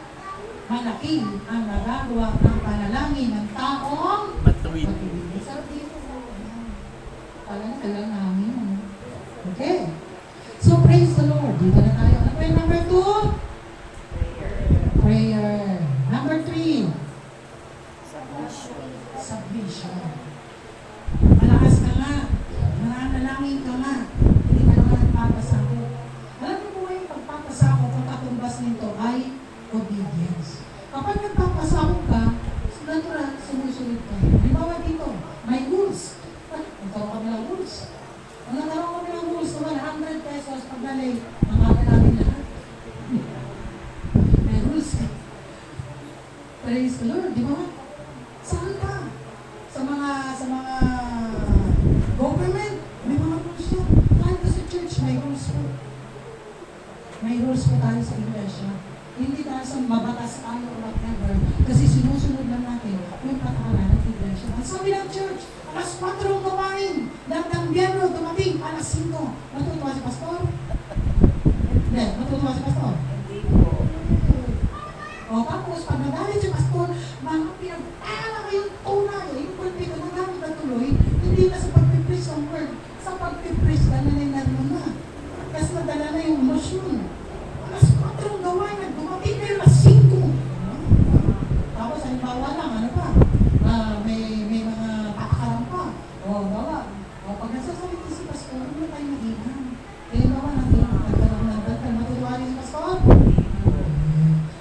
malaking ang nagagawa ng panalangin ng taong
Matuwid.
matuwid. Sarap dito. Alam namin. Okay. So praise the Lord. Dito na tayo. Ano pa yung number 2? Prayer. Number 3. Submission. Malakas ka nga. Mananalangin ka nga. Hindi ka naman nagpapasako. Alam mo po yung pagpapasako kung katumbas nito ay obedience. Kapag nagpapasako ka, natural, sumusunod ka. Halimbawa dito, may rules. Nagkaroon kami ng rules. Ang nagkaroon kami ng rules naman, 100 pesos pag nalay, ang aga namin lahat. May rules eh. Praise the Lord, di ba? Saan ka? Sa mga government, may mga rules yan. Kahit sa church, may rules po. May rules po tayo sa iglesia. Hindi tayo sa mabatas tayo or whatever. Kasi sinusunod lang natin yung patakaran ng iglesia. Ang sabi ng church, alas 4 kumain. Lahat ng biyerno dumating, alas 5. Matutuwa si pastor? Hindi, matutuwa si pastor.
Hindi po.
O tapos, pag nagalit si pastor, mga pinagpala kayong tunay. Yung pulpito na gamit na tuloy, hindi na sa pagpipris ng word. Sa pagpipris, nanalinag mo na. Kasi nadala na yung emosyon. Alas 4 gawain na dumating kayo alas 5. Tapos, halimbawa lang, ano pa? May mga patakaran pa. O, gawa. O, pag nasasalita si pastor, hindi tayo mag-inan. Kaya gawa natin, nagkaroon ng dagdag. Matutuwa rin si pastor?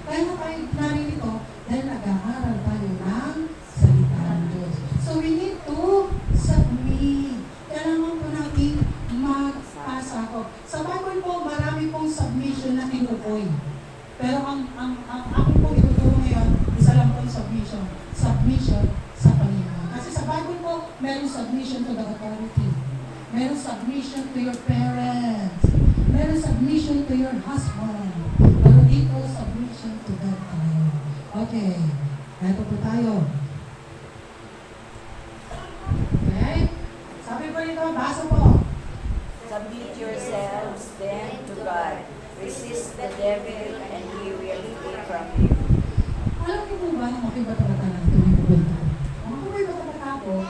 Kaya na tayo naririto dahil nag-aaral tayo ng salita ng Diyos. So we need to submit. Kailangan po natin magpasakop. Sa Bible po, marami pong submission na tinukoy. Pero ang aking po ituturo ngayon, isa lang po yung submission. Submission sa Panginoon. Kasi sa Bible po, meron submission to the authority. Meron submission to your parents. Meron submission to your husband. Pero dito, submission to God tayo. Okay. Ito po tayo. Okay? Sabi po nito, basa po.
Submit yourselves then to God. Resist the devil and he will flee from you.
Alam niyo po ba nung makibata-bata na ito yung kwento? Kung may bata-bata ako,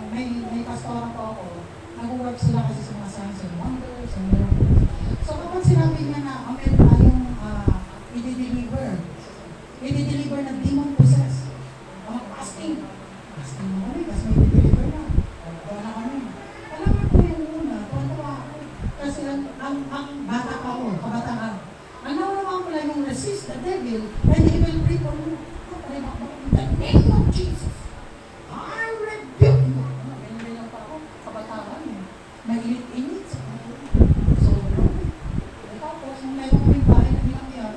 may pastora po ako, nag-work sila kasi sa mga signs and wonders and miracles. So kapag sinabi niya na meron tayong i-deliver na demon possess, fasting na kami kasi may i-deliver na. Gawa na kami. Alam mo po yung una, tuwa ako. Kasi ang bata pa ako, kabataan. Ang nawawa ko lang yung resist the devil and he will free from you. In the name of Jesus, I rebuke you. Ganyan lang pa ako, kabataan eh. Mainit-init sa ako. So, tapos, nung meron kami bahay na binangyan,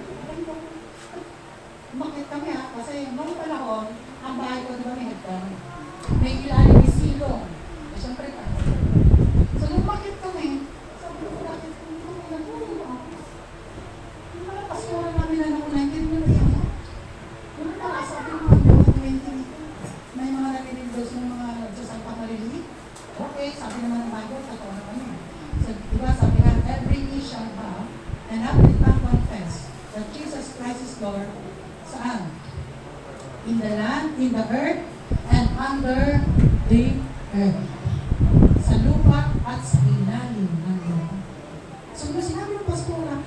umakit kami kasi noong panahon, ang bahay ko, di ba may hagdan? May ilalim may silong. Eh, syempre pa. So, nung umakit kami, sabi ko, bakit kung nagulong ako? Yung mga pastora namin na nauna, hindi mo na yan. Yung mga sabi ko, may mga nalilindos ng mga Diyos ang pamalilig. Okay, sabi naman ng Bible, totoo naman yun. So, diba, sabi nga, every knee shall bow and every tongue confess that Jesus Christ is Lord. Saan? In the land, in the earth, and under the earth. Sa lupa at sa ilalim ng lupa. So, nung sinabi ng pastora,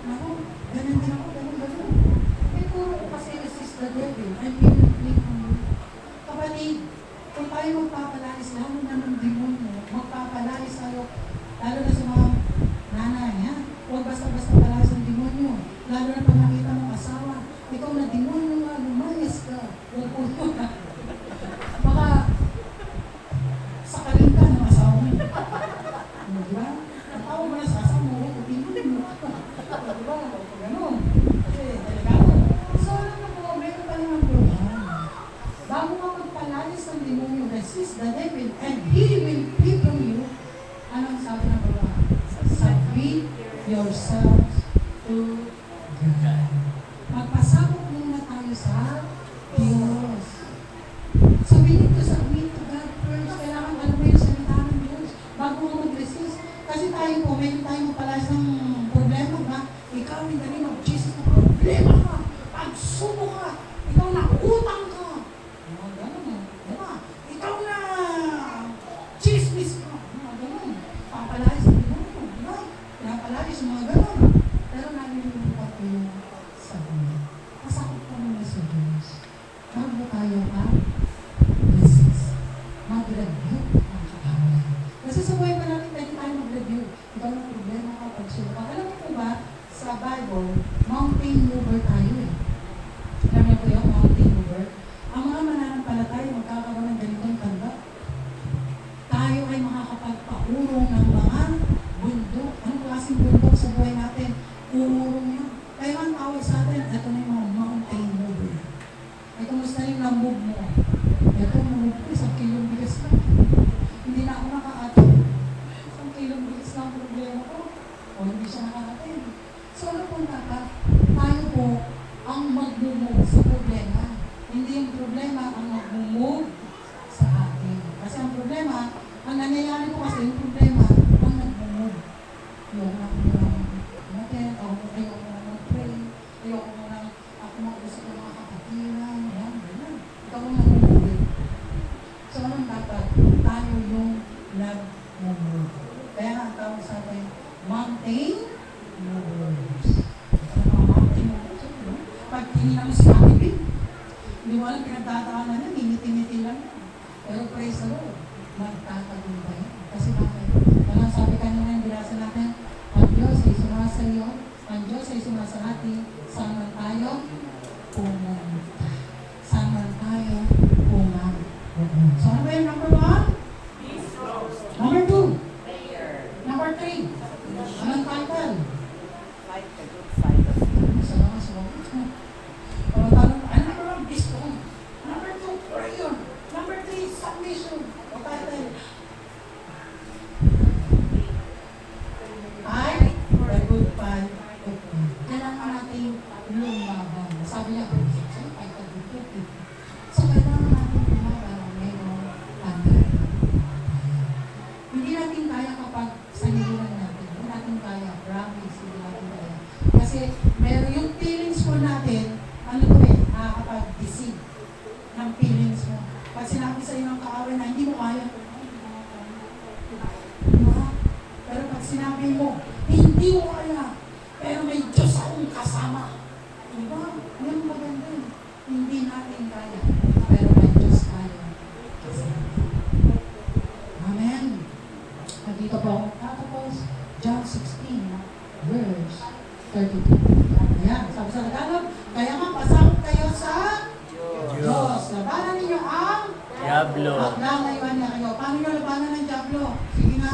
ako, ganun din ako, ganun. Eh, puro ko kasi resist the devil and he will flee from you. Kapatid, kung tayo magpapalais, lalo na ng demonyo, magpapalais tayo, lalo na sa mga nanay, ha? Huwag basta-basta palais ng demonyo. Lalo na pag nakita mong asawa, ikaw na demonyo nga, lumayas ka. Huwag po na. Baka, sakaling ka ng asawa mo. Diba? Ang tawag yourselves to God. Magpasabog muna tayo sa Diyos. So we need to submit to God first. Kailangan alam mo yung salita ng Diyos bago mo mag-resist. Kasi tayo po, medyo tayo mapalas ng problema ba? Ikaw, in the name of Jesus, na problema ka, pagsubo ka, ikaw na utang ka. Mga ganun, diba? Ikaw na chismis ka. Mga ganun. Papalayas ng demonyo, diba? Pinapalayas mga ganun. Pero nalilimutan ko yung sabi. Pasakot ko muna sa Diyos. Bago tayo resist. Mag-review ang kaaway. Kasi sa buhay pa natin, pwede tayo mag-review. Ikaw na problema ka, pagsubo ka. Alam mo po ba, sa Bible, mountain mover tayo eh. Alam niyo po yung mountain mover? Ang mga mananampalataya, magkakaroon ng ganitong tanda. Tayo ay makakapagpaurong ng mga bundok. Anong klaseng bundok sa buhay natin? Urong yan. Kaya ang tawag sa atin, ito na yung mga mountain mover. Ay, kumusta yung lamog mo? Ito, lamog ko, 1 kilong bigas lang. Hindi na ako nakaatin. 1 kilong bigas lang ang problema ko. O, hindi siya nakaatin. So, ano po dapat? Tayo po ang mag-move sa problema. Hindi yung problema ang mag-move sa atin. Kasi ang problema, ang nangyayari po kasi yung problema, ang nag-move. Yung natin, ayoko na mag-pray, ayoko na ako mag-usap ng mga kapatiran, yan, ganyan. Ikaw ang nag-move. So, anong dapat? Tayo yung nag-move. Kaya nga ang tawag sa atin, mountain movers. Mga mountain movers, no? Pag tinignan mo si Ate Bing, hindi mo alam pinagtataanan na, ngiti-ngiti lang. Pero praise the Lord, magtatagumpay. Kasi bakit? Walang sabi kanina yung binasa natin, ang Diyos ay sumasa iyo, ang Diyos ay sumasa atin, saan tayo pumunta. Saan tayo pumunta. So ano ba yung number 1? Number 2? Number 3? Anong title?
Fight the good fight of faith.
Salamat sa mga ito. Para tanong, number 1, gusto ko. Number 2, prayer. Number 3, submission. O title. I, the good fight of faith. Kailangan natin lumaban. Sabi niya, fight the good fight. So, kailangan natin lumaban ang mayroong panay. Hindi natin kaya kapag sanilinan natin. Hindi natin kaya. Promise, hindi natin kaya. Kasi meron yung feelings mo natin, ano to eh, nakakapag-deceive ng feelings mo. Pag sinabi sa iyo ng kaaway na hindi mo kaya, diba? Pero pag sinabi mo, hindi mo kaya, pero may Diyos akong kasama. Diba? Yan maganda yun. Hindi natin kaya, pero may Diyos tayo kasama. Amen. Nandito po ako tatapos, John 16, verse 32. Ayan, sabi sa Tagalog, kaya nga pasakot kayo sa Diyos. Labanan ninyo ang
Diablo.
layuan niya kayo. Paano nyo labanan ng Diablo? Sige nga.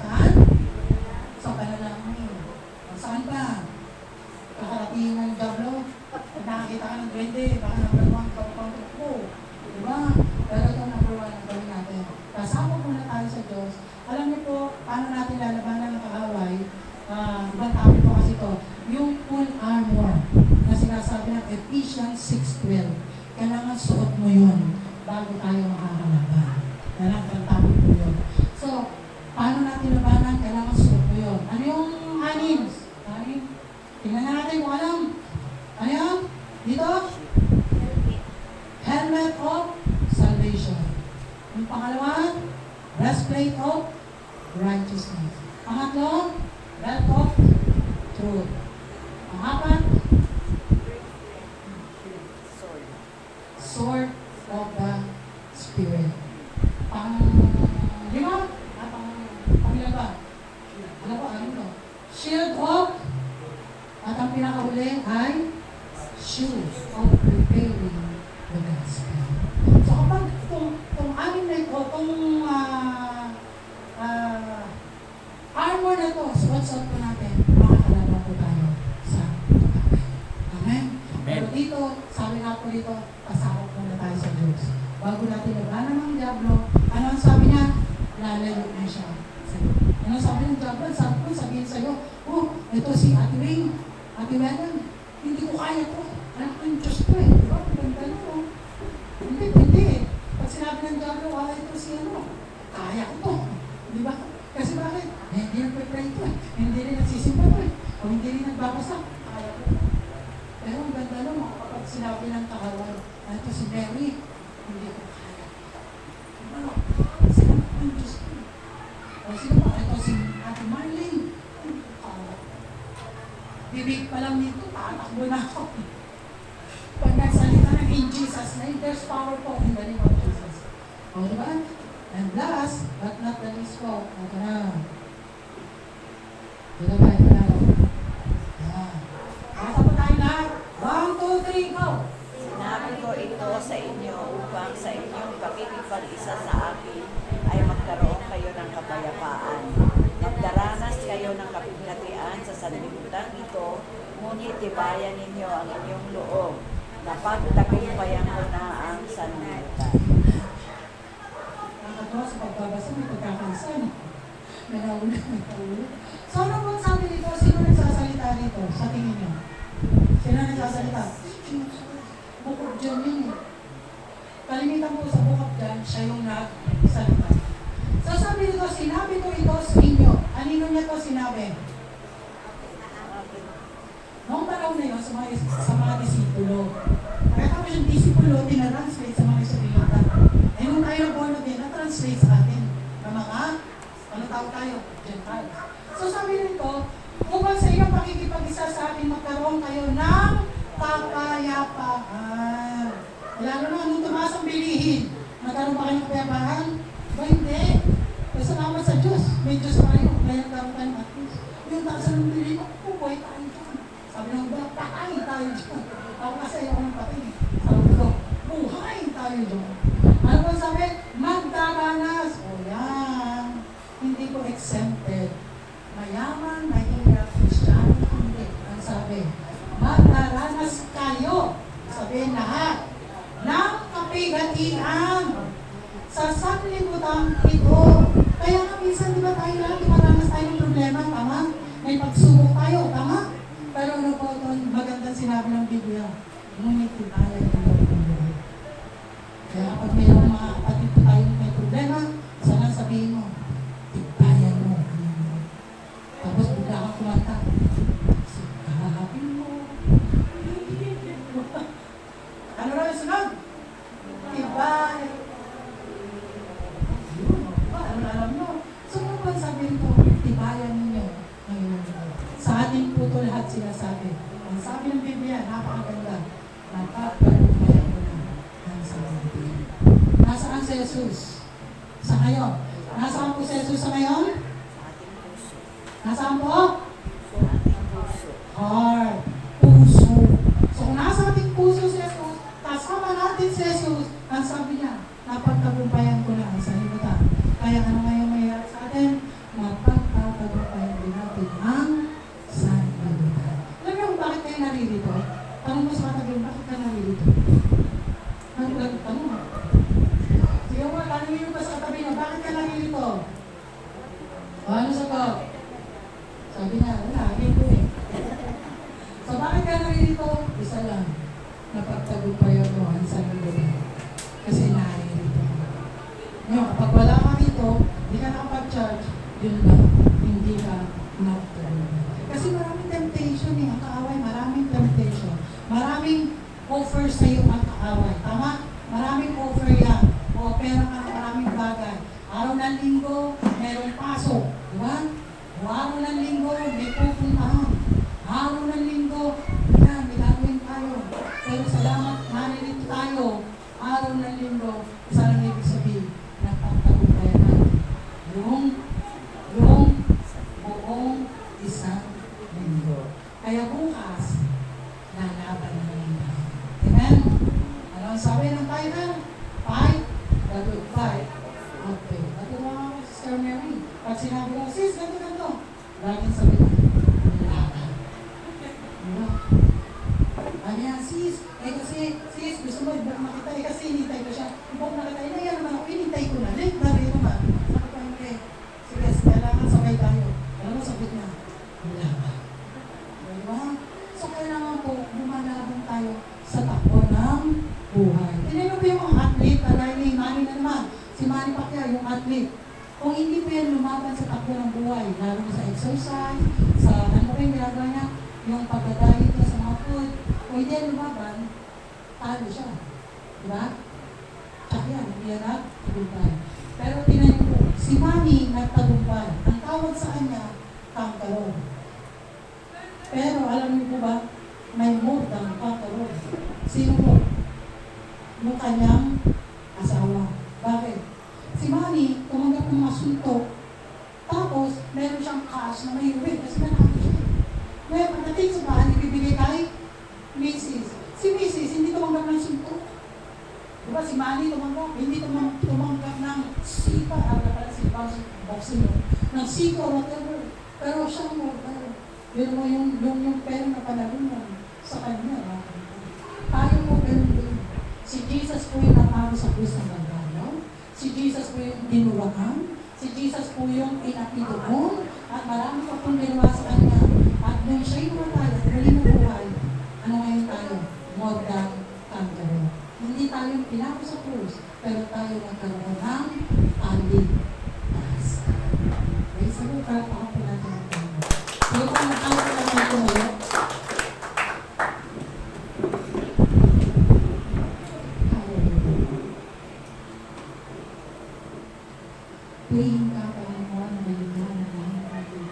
Saan? Sa panalangin. Saan pa? Kakarating ng Diablo. Pag nakakita ka ng duwende, baka number 1 pagpapagod ko. Diba? Pero ito number 1 ang gawin natin. Pasakot muna tayo sa Diyos. Alam niyo po, paano natin lalabanan ng kaaway? Ibang topic po kasi ito. Yung full armor na sinasabi ng Ephesians 6:12. Kailangan suot mo yun bago tayo makakalaban. Kailangan topic po yun. So, paano natin labanan? Kailangan suot mo yun. Ano yung anim? Tingnan na natin kung alam. Ano yan? Dito? Helmet of salvation. Yung pangalawa, breastplate of righteousness. Pangatlo, belt of truth. Pangapat, sword of the Spirit. Lima? Pangilan ba? Ano ba? Ano to? Shield of, at ang pinakahuli ay shoes of preparing the gospel. So kapag itong anim na ito, itong armor na ito, suot-suot po natin, makakalaban po tayo sa pagkakay. Amen? Pero dito, sabi nga po dito, pasakot muna tayo sa Diyos. Bago natin labanan ng Diablo, ano ang sabi niya? Lalayo na siya sa Diyos. Ano sabi ng Jabal? Sabi ko, sabihin sa'yo, oh, ito si Ate Wayne. Ate Wayne, hindi ko kaya to. Anak ko yung Diyos ko eh. Di ba? Maganda na to. Hindi eh. Pag sinabi ng Jabal, wala ito si ano, kaya ko to. Di ba? Kasi bakit? Eh, hindi nagpe-pray to eh. Hindi rin nagsisimpa to eh. O hindi rin nagbabasa. Kaya ko. Pero ang ganda naman, kapag sinabi ng kahawan, ito si Mary, hindi ko kaya. Diba? Sinabi ko yung Diyos ko. O sino ba? Ito si Ate Marlene. Bibig pa lang nito, tatakbo na ako. Pag nagsalita ng in Jesus' name, there's power po in the name of Jesus. O diba? And last, but not the least po, ito na. Ito ba? Ito na. Nasa po tayo lahat. 1, 2, 3, go!
Sinabi ko ito sa inyo upang sa inyong pakikipag-isa sa akin ay magkaroon kayo ng kapayapaan. Magdaranas kayo ng kapighatian sa sanlibutan ito, ngunit tibayan ninyo ang inyong loob. Napagtagumpayan ko na ang sanlibutan.
Nakatawa sa pagbabasa, may pagkakaisa. May nauna. So ano po ang sabi dito? Sino nagsasalita dito? Sa tingin niyo? Sino nagsasalita? Bukod dyan yun eh. Kalimitan po sa bukod dyan, siya yung nagsalita. So sabi dito, sinabi ko ito sa inyo. Anino niya to sinabi? Noong panahon na yun, sa mga disipulo. Nakatapos yung disipulo, tinatranslate sa mga Israelita. Eh nung tayo born again, na-translate sa atin. Ng mga, ano tawag tayo? Gentiles. So sabi nito, upang sa inyong pakikipag-isa sa akin, magkaroon kayo ng kapayapaan. Lalo na nung tumaas ang bilihin, nagkaroon ba kayo ng kapayapaan? Ba hindi. Salamat sa Diyos. May Diyos tayo. Kaya nagkaroon tayo ng atis. Yung taas ng bilihin, buhay tayo dyan. Sabi ng ba, patay tayo dyan. Ako kasi ayaw ng patay. Sabi ko, buhay tayo dyan. Ano ba sabi? Magdaranas. O yan. Hindi ko exempted. Mayaman, mahirap, Christian, hindi. Ang sabi, magdaranas kayo. Sabihin lahat ng kapighatian sa sanlibutan ito. Kaya nga minsan, di ba tayo lang, dumaranas tayo ng problema, tama? May pagsubok tayo, tama? Pero ano po ito, magandang sinabi ng Biblia, ngunit tayo ng buhay. Kaya kapag mayroong mga kapatid po tayo may problema, sana sabihin mo, tigbayan mo. Tapos bigla kang kumanta. Sikapin mo. Ano na yung sunod? Tigbayan. Ano alam nyo? So ano ba sabihin ko? Tibayan ninyo. Sa atin po ito lahat sinasabi. Ang sabi ng Biblia, napakaganda. Napagpalupayan ko na ang sabi. Nasaan si Jesus? Sa ngayon? Nasaan po si Jesus sa ngayon?
Sa ating puso.
Nasaan po?
Sa ating puso.
Heart. Puso. So kung nasa ating puso si Jesus, kasama natin si Jesus, ang sabi niya, napagtagumpayan ko na ang sanlibutan. Kaya ano ngayon mayroon sa atin? Mapagtatagumpayan din natin ang sanlibutan. Alam niyo kung bakit kayo naririto? Tanong mo sa katabi, bakit ka naririto? Tanong mo. Sige mo, tanongin mo ba sa katabi niyo, bakit ka naririto? O ano sagot? Sabi niya, wala, hindi eh. So bakit ka naririto? Isa lang. Napagtagumpayan mo ang sanlibutan. Kasi naririto. Ngayon, kapag wala ka rito, hindi ka nakapag-charge, yun lang, hindi ka nakapag-charge. Kasi maraming temptation eh, ang kaaway, maraming temptation. Maraming offer sa iyo ang kaaway. Tama? Maraming offer yan. O pera ka ng maraming bagay. Araw ng linggo, merong pasok. Di ba? O araw ng linggo, may pupuntahan. Araw ng linggo, yan, may gagawin tayo. Pero salamat, naririto tayo. Araw ng linggo, isa lang ibig sabihin, napagtagumpayan natin. Yung buong isang linggo. Kaya bukas, lalaban na rin tayo. Amen? Ano ang sabi ng title? Fight the good fight of faith. Natuwa ako si Sister Mary. Pag sinabi ko, sis, ganito. Laging sabi ko, laban. Diba? Ano yan, sis? Kasi, sis, gusto mo ibang makita. Kasi hinintay ko siya. Ibang nakita, yan naman ako, hinintay ko na. Dahil ito ba? Sabi ko, hindi. Sige, kailangan sabay tayo. Si Manny Pacquiao, yung athlete. Kung hindi pa yan lumaban sa takbo ng buhay, lalo na sa exercise, sa ano pa yung ginagawa niya, yung pagdadahit niya sa mga food, kung hindi yan lumaban, talo siya. Diba? Tsaka yan, hindi yan nagtagumpay. Pero tinan ko, si Manny nagtagumpay. Ang tawag sa kanya, kangaroo. Pero alam niyo po ba, may more than kangaroo. Sino po? Yung kanyang asawa. Bakit? Si Manny, tumanggap ng mga suntok, tapos meron siyang cash na may uwi kasi nanalo siya. Ngayon, pagdating sa bahan, ibibigay kay Mrs. Si Mrs. hindi tumanggap ng suntok. Diba si Manny tumanggap, hindi tumanggap ng sika, pala si boxing mo, ng sika or whatever. Pero siya mo, yun mo yung pera na panalunan sa kanya. Tayo mo ganun din. Si Jesus po yung natalo sa krus ng Kalbaryo. Si Jesus po yung dinuwakan. Si Jesus po yung inapidoon. At marami pa pong ginawa sa kanya. At nung siya'y namatay at muli na buhay, ano ngayon tayo? More than kangaroo. Hindi tayo pinako sa krus, pero tayo nagkaroon ng aligtas. Okay, sabi para pakapin natin ang tayo. Sige po, nagkakaroon ko lang ito ngayon. Praying ka pa ang mga naliganan ng ating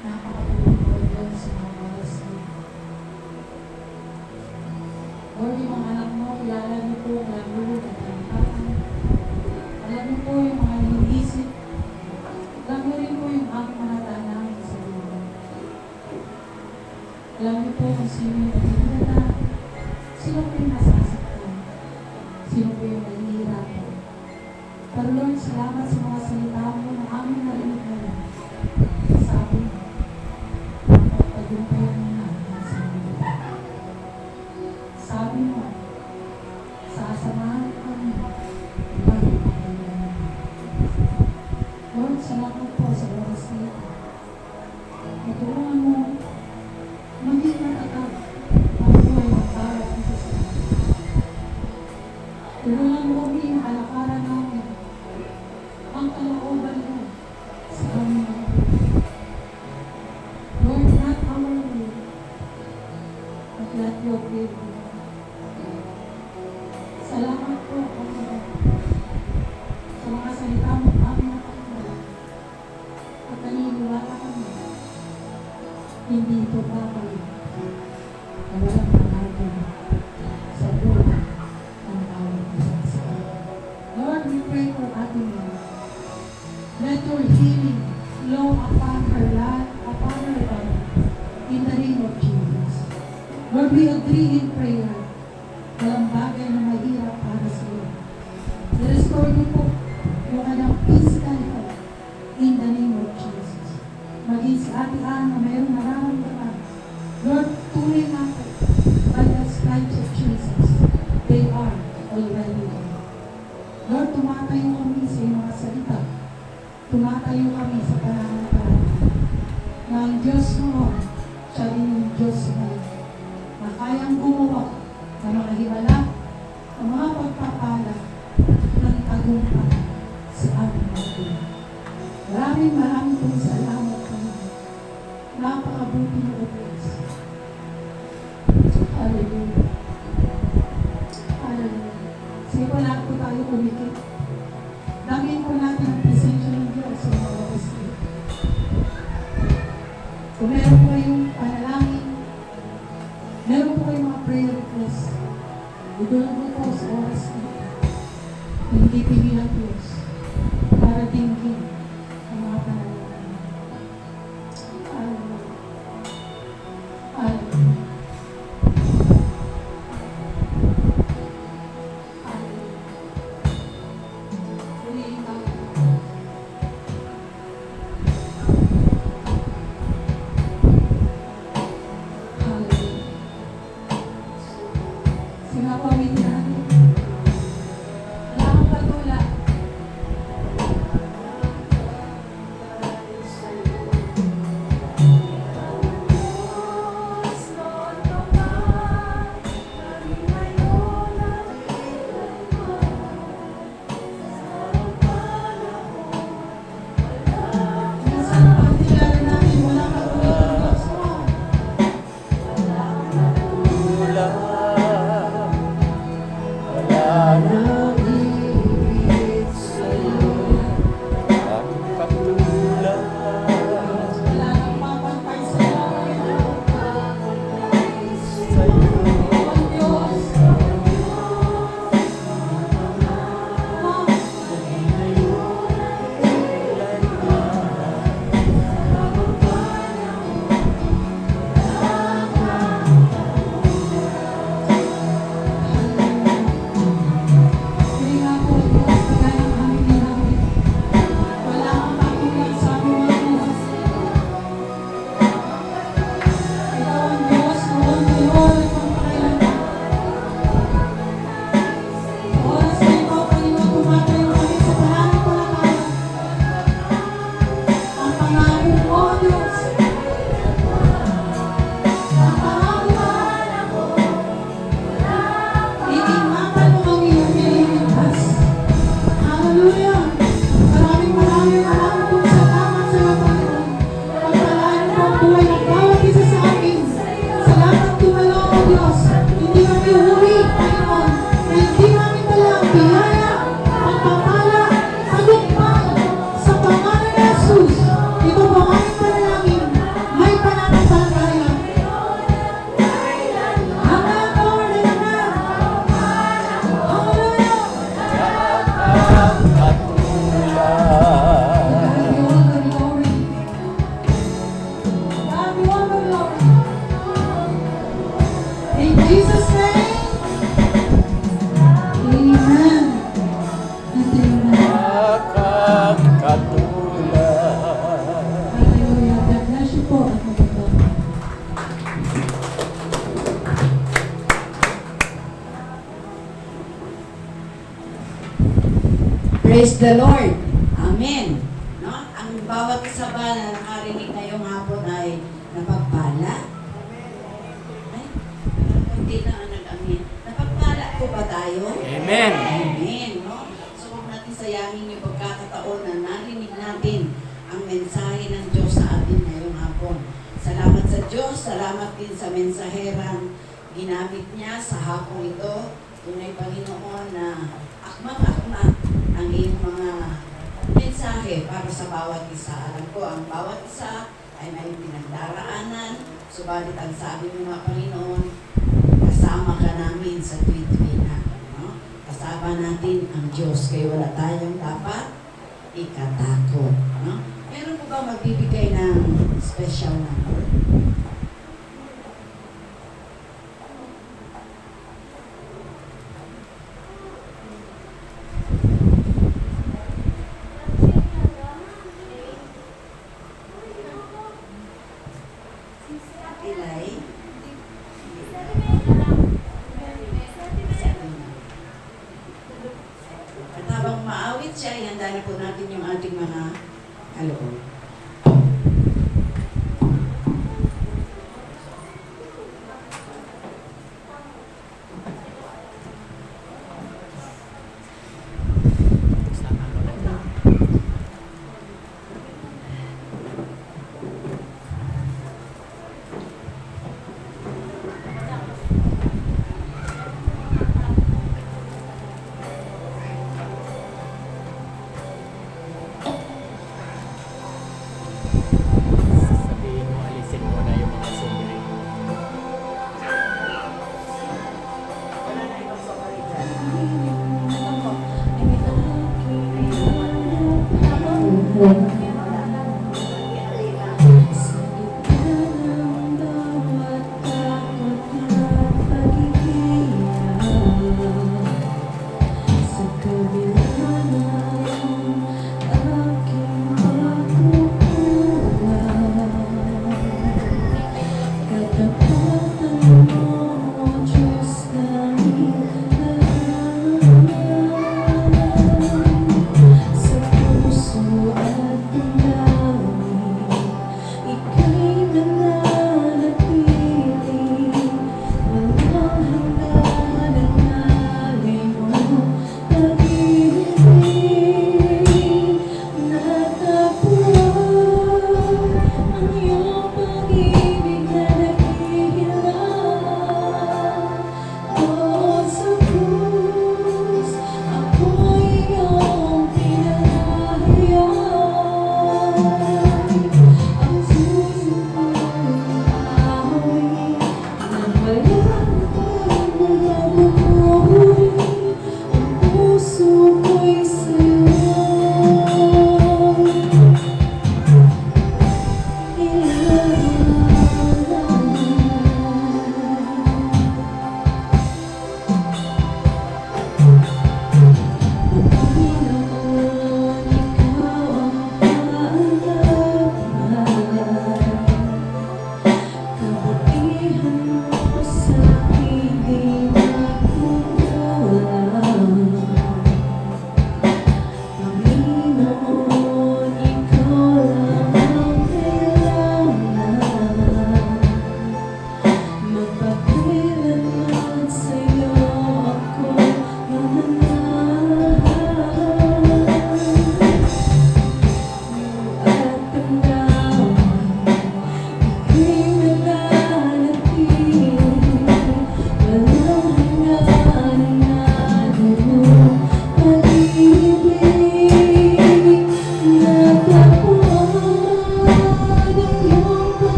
napakatulong ko doon sa mga oras na Lord, yung mga anak mo, kilala niyo po ang lalo at ang alam niyo po yung mga iniisip. Alam niyo rin po yung aming mga tanang sa buhay. Alam niyo po kung sino yung nagigilala, sino po yung nasasaktan, sino po yung nahihirapan. Pero Lord, salamat sa mga salita mo na aming narinig mo. Sabi mo, pagtagumpayan mo na ang sarili. Sabi mo, sasamahan kami bago pagkakas. Lord, salamat po sa oras na ito. Matulungan mo maging matatag ang buhay ng tao dito sa amin. Tulungan mo kami ang kalakaran namin, ang kalooban mo sa aming mga buhay. Lord, not our will, but let your will be done. Salamat po, Panginoon, sa mga salita mo aming napakinggan at naniniwala kami. Hindi ito babalik na walang pangalan sa buhay ng bawat isa. Lord, we pray for Ate Mel. Let your healing flow upon her life, in the name of Jesus. Lord, we agree in prayer. Walang bagay na mahirap para sa iyo. I-restore niyo po yung kanyang physical health in the name of Jesus. Maging si Ate Ann na mayroong nararamdaman. Lord, tunay na po by the stripes of Jesus, they are already there. Lord, tumatayo kami sa iyong mga salita. Tumatayo kami sa pananampalataya na ang Diyos noon, siya rin yung Diyos ngayon, na kayang gumawa ng mga himala, ng mga pagpapala, ng tagumpay sa aming mga buhay. Maraming pong salamat kami. Napakabuti niyo o Diyos. Hallelujah. Hallelujah. Sige po lahat po tayo kumikit. Damihan po natin ang presensya ng Diyos sa mga oras ito. Kung meron po kayong panalangin, meron po kayong mga prayer requests, idulog mo po sa oras ito. Hindi pili ang Diyos para dinggin ang mga panalangin. Hallelujah. Hallelujah. Sinapawin natin. Wala kang pagula.
Praise the Lord. Amen. No? Ang bawat isa ba na nakarinig ngayong hapon ay napagpala? Ay, hindi na ang nag-amin. Napagpala po ba tayo?
Amen.
Amen. No? So huwag natin sayangin yung pagkakataon na narinig natin ang mensahe ng Diyos sa atin ngayong hapon. Salamat sa Diyos, salamat din sa mensaherang ginamit niya sa hapon ito. Tunay Panginoon na akmat-akmat ang iyong mga mensahe para sa bawat isa. Alam ko, ang bawat isa ay may pinagdaraanan, subalit ang sabi mo nga Panginoon, kasama ka namin sa tuwi-tuwi. No? Kasama natin ang Diyos, kaya wala tayong dapat ikatakot. No? Meron po ba magbibigay ng special number? Ilay? At habang maawit siya, ihanda na po natin yung ating mga kaloob.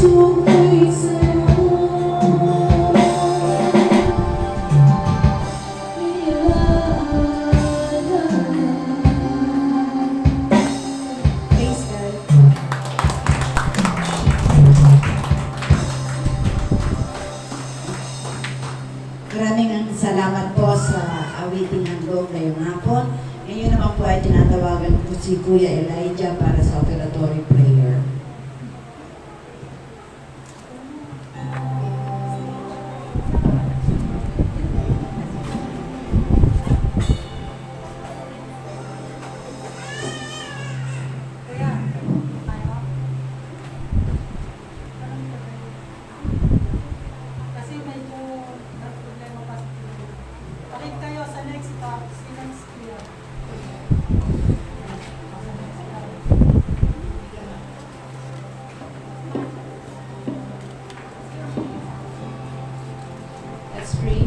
puso ko'y sa'yo. Praise God.
Maraming salamat po sa awiting handog ngayong hapon. Ngayon naman po ay tinatawagan ko si Kuya Elijah para sa operatory prayer.
Kasi medyo problema pa sa tingin. Balik tayo sa next stop, si next year.
Let's pray.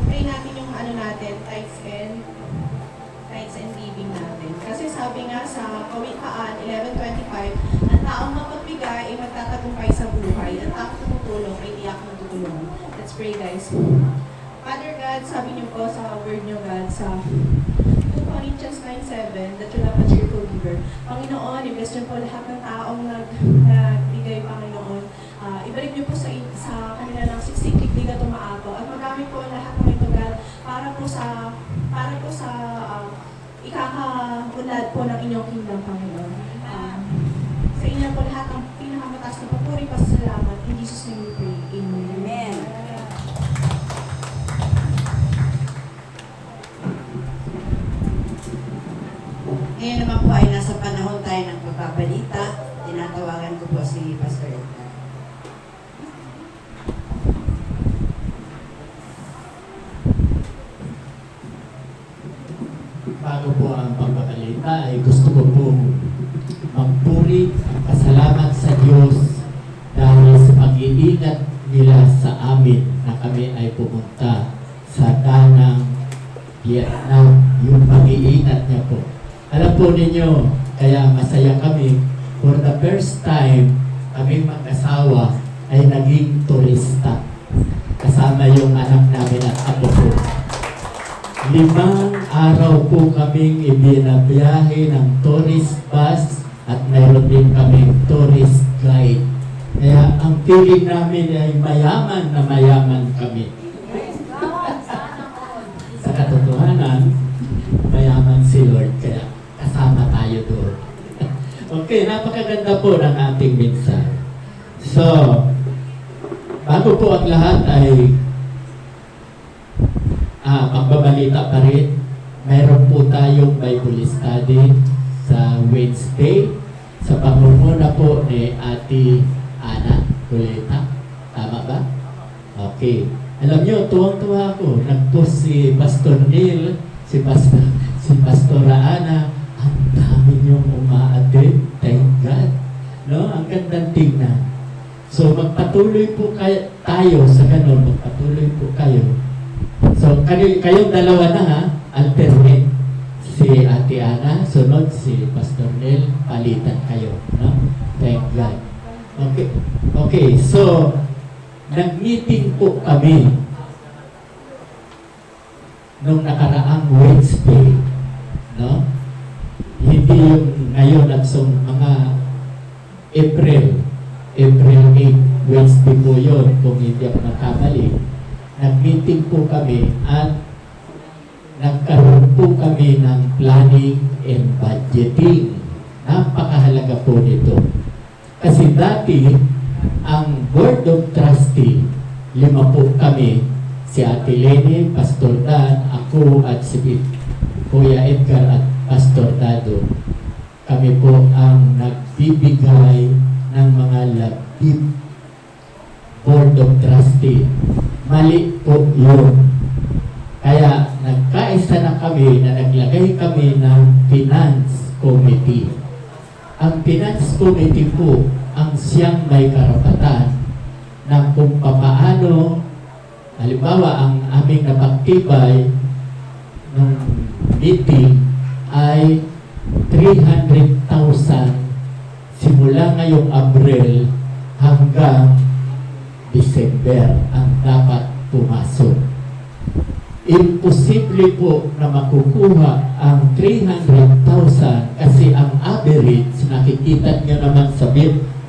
Pray natin yung ano natin, tithes and giving natin. Kasi sabi nga sa Kawikaan 11:25, ang taong mapagbigay ay magtatagumpay sa buhay. Ang taong tumutulong ay tiyak na tutulungan. Let's pray, guys. Father God, sabi niyo po sa word niyo, God, sa 2 Corinthians 9:7, that you love a cheerful giver. Panginoon, i-bless niyo po lahat ng taong nagbigay, Panginoon. Ibalik niyo po sa kanila ng siksik, digdig at umaapaw. At magamit po ang lahat ng ito, God, para po sa ikakaunlad po ng inyong kingdom, Panginoon. Sa inyo po lahat ng pinakamataas na papuri, pasasalamat. In Jesus' name we pray. Amen.
Amen. Ngayon naman po ay nasa panahon tayo ng pagbabalita. Tinatawagan ko po si Pastor Edgar.
Bago po ang pagbabalita ay gusto ko pong magpuri at pasalamat sa Diyos dahil sa pag-iingat nila sa amin na kami ay pumunta sa Danang, Vietnam. Yung pag-iingat niya po. Alam po ninyo, kaya masaya kami. For the first time, kaming mag-asawa ay naging turista. Kasama yung anak namin at apo ko. 5 araw po kaming ibinabiyahe ng tourist bus at mayroon din kaming tourist guide. Kaya ang feeling namin ay mayaman na mayaman kami. Sa katotohanan, mayaman si Lord kaya kasama tayo doon. Okay, napakaganda po ng ating mensahe. So, bago po ang lahat ay pagbabalita pa rin. Mayroon po tayong Bible study sa Wednesday sa pangunguna po ni Ate Ana Kuleta. Tama ba? Okay. Alam nyo, tuwang-tuwa ako. Nag-post si Pastor Neil, si Pastora Ana. Ang dami niyong uma-attend. Thank God. No? Ang gandang tingnan. So, magpatuloy po tayo sa ganun. Magpatuloy po kayo. So, kayong dalawa na ha, alternate. Si Ate Ana, sunod si Pastor Neil, palitan kayo. No? Thank God. Okay. Okay, so, nag-meeting po kami nung nakaraang Wednesday. No? Hindi yung ngayon at so mga April 8, Wednesday po yun, kung hindi ako nakamali. Nag-meeting po kami at nagkaroon po kami ng planning and budgeting. Napakahalaga po nito. Kasi dati, ang Board of Trustee, 5 po kami, si Ate Lenny, Pastor Dan, ako at si Kuya Edgar at Pastor Dado. Kami po ang nagbibigay ng mga labib Board of Trustee. Mali po yun. Kaya nagkaisa na kami na naglagay kami ng Finance Committee. Ang Finance Committee po ang siyang may karapatan ng kung papaano, halimbawa ang aming napagtibay ng meeting ay 300,000 simula ngayong Abril hanggang December ang dapat pumasok. Imposible po na makukuha ang 300,000 kasi ang average, nakikita nyo naman sa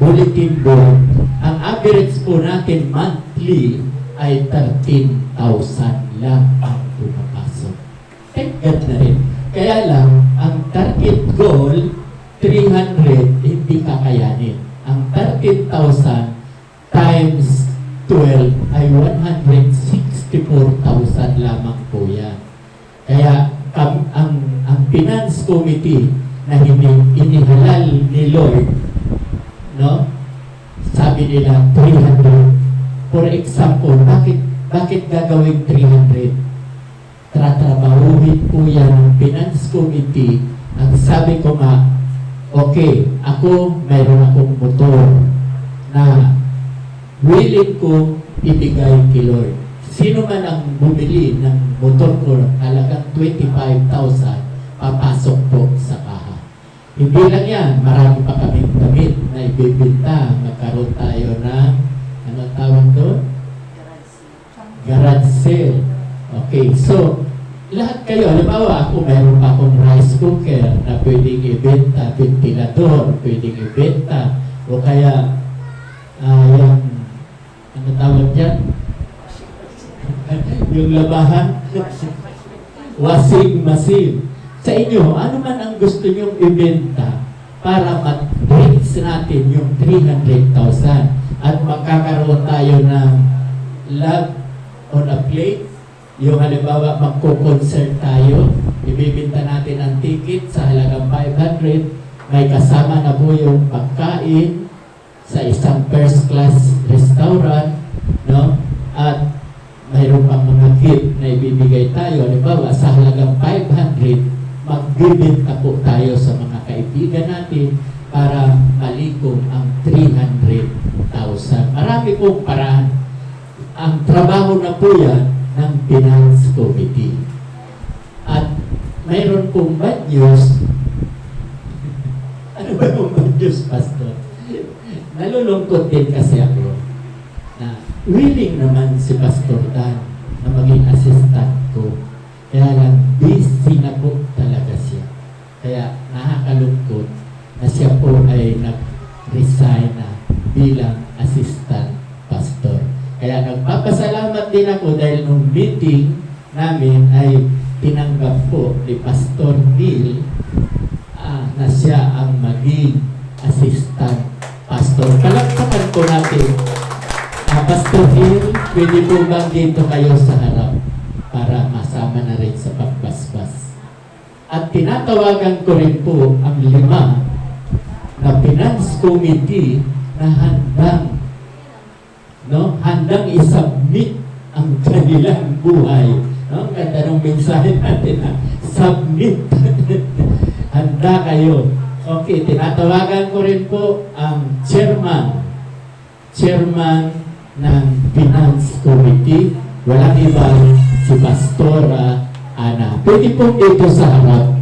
bulletin board, ang average po natin monthly ay 13,000 lang ang pumapasok. Thank God na rin. Kaya lang, ang target goal, 300, hindi kakayanin. Ang 13,000 times 12 ay 164,000 lamang po yan. Kaya ang Finance Committee na inihalal ni Lord, no? Sabi nila 300. For example, bakit gagawin 300? Tratrabahuhin po yan ng Finance Committee. Ang sabi ko nga, okay, ako mayroon akong motor na willing ko ibigay kay Lord. Sino man ang bumili ng motor ko halagang 25,000, papasok po sa kaha. Hindi lang yan, marami pa kaming damit na ibibinta. Magkaroon tayo ng, ano tawag doon? Garage sale. Okay, so, lahat kayo, halimbawa ako, mayroon pa akong rice cooker na pwedeng ibenta, ventilador, pwedeng ibenta, o kaya, yung ano tawag dyan? Yung labahan? Washing machine. Sa inyo, ano man ang gusto nyong ibenta para mag-reach natin yung 300,000 at magkakaroon tayo ng love on a plate. Yung halimbawa, magko-concert tayo, ibibenta natin ang ticket sa halagang 500, may kasama na po yung pagkain sa isang first class restaurant, no? At mayroon pang mga kit na ibibigay tayo. Halimbawa, sa halagang 500, magbibenta po tayo sa mga kaibigan natin para malikom ang 300,000. Marami pong paraan. Ang trabaho na po yan ng Finance Committee. At mayroon pong bad news. Ano ba yung bad news, Pastor? Nalulungkot din kasi ako na willing naman si Pastor Dan na maging assistant ko. Kaya lang, busy na po talaga siya. Kaya nakakalungkot na siya po ay nag-resign na bilang assistant pastor. Kaya nagpapasalamat din ako dahil nung meeting namin ay tinanggap po ni Pastor Neil na siya ang maging assistant pastor. Palakpakan po natin. Pastor Neil, pwede po bang dito kayo sa harap para masama na rin sa pagbasbas? At tinatawagan ko rin po ang 5 na Finance Committee na handang isubmit ang kanilang buhay. No? Ganda ng mensahe natin na submit. Handa kayo. Okay, tinatawagan ko rin po ang chairman ng Finance Committee. Walang iba, si Pastora Ana. Pwede po dito sa harap.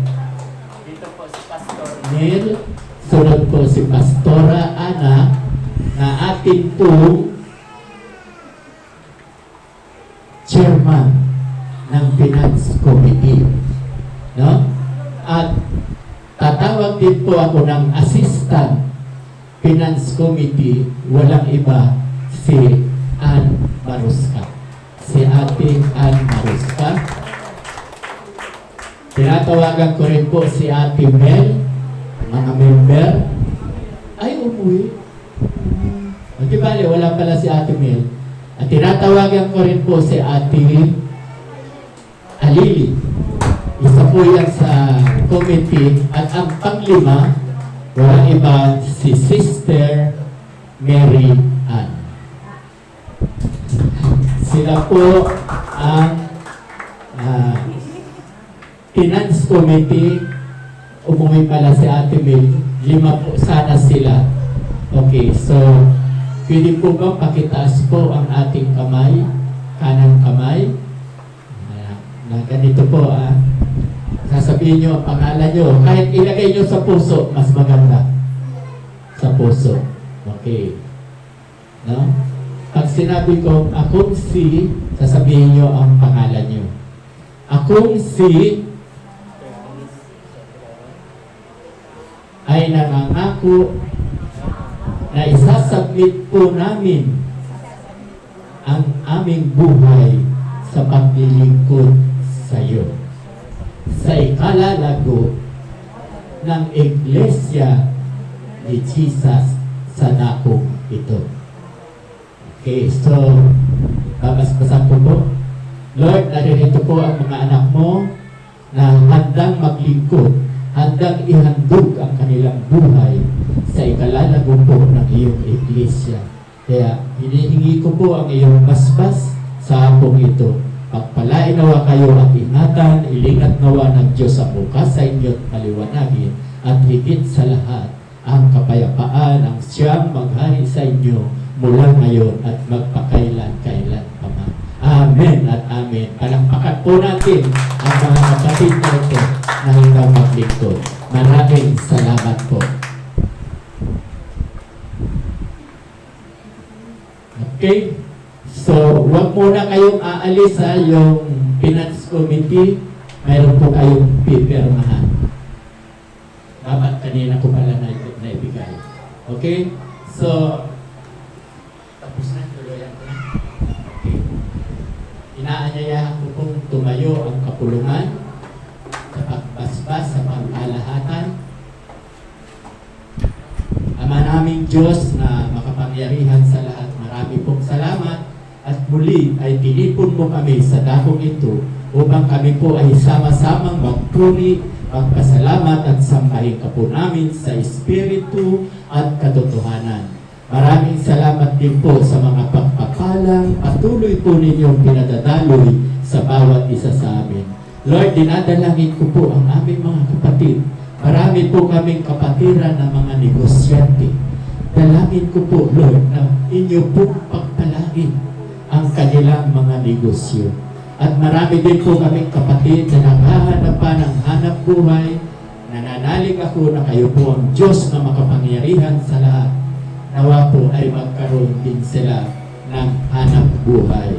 Dito po si Pastor Neil. Sunod po si Pastora Ana na atin po chairman ng Finance Committee. No? At tatawag din po ako ng assistant Finance Committee, walang iba, si Ann Maruska. Si Ate Ann Maruska. Tinatawagan ko rin po si Ate Mel, mga member. Ay, umuwi. Di bale, wala pala si Ate Mel. At tinatawagan ko rin po si Ate Alili. Isa po yan sa committee. At ang panglima, walang iba, si Sister Mary Ann. Sila po ang Finance Committee. Umuwi pala si Ate Mel. 5 po sana sila. Okay, so pwede po ba pakitaas po ang ating kamay, kanang kamay? Na ganito po sasabihin nyo ang pangalan nyo. Kahit ilagay nyo sa puso, mas maganda. sa puso. Okay. No? Pag sinabi ko, akong si, sasabihin nyo ang pangalan nyo. Akong si ay nangangako na isasubmit po namin ang aming buhay sa paglilingkod sa iyo. Sa ikalalago ng Iglesia ni Jesus sa dakong ito. Okay, so, babasbasan ko po. Lord, naririto po ang mga anak mo na handang maglingkod, handang ihandog ang kanilang buhay sa ikalalago po ng iyong iglesia. Kaya, hinihingi ko po ang iyong basbas sa hapong ito. Pagpalain nawa kayo at ingatan, ilingat nawa ng Diyos ang bukas sa inyo't maliwanagin, at higit sa lahat, ang kapayapaan ang siyang maghari sa inyo mula ngayon at magpakailan-kailan pa man. Amen at amen. Palakpakan po natin ang mga kapatid natin na hanggang maglingkod. Maraming salamat po. Okay? So, huwag muna kayong aalis sa yung Finance Committee. Mayroon po kayong pipirmahan. Dapat kanina ko pala naibigay. Okay? So, tapos na, tuloyan ko na. Okay. Inaanyayahan ko pong tumayo ang kapulungan sa pagbasbas sa pangkalahatan. Ama naming Diyos na makapangyarihan sa lahat, marami pong salamat at muli ay tinipon mo kami sa dakong ito upang kami po ay sama-samang magpuri, magpasalamat at sambahin ka po namin sa Espiritu at katotohanan. Maraming salamat din po sa mga pagpapalang patuloy po ninyong pinadadaloy sa bawat isa sa amin. Lord, dinadalangin ko po ang aming mga kapatid. Marami po kaming kapatiran ng mga negosyante. Dalangin ko po, Lord, na inyo po pagpalain ang kanilang mga negosyo. At marami din po kaming kapatid na naghahanap pa ng hanap buhay. Nananalig ako na kayo po ang Diyos na makapangyarihan sa lahat. Nawa po ay magkaroon din sila ng hanap buhay.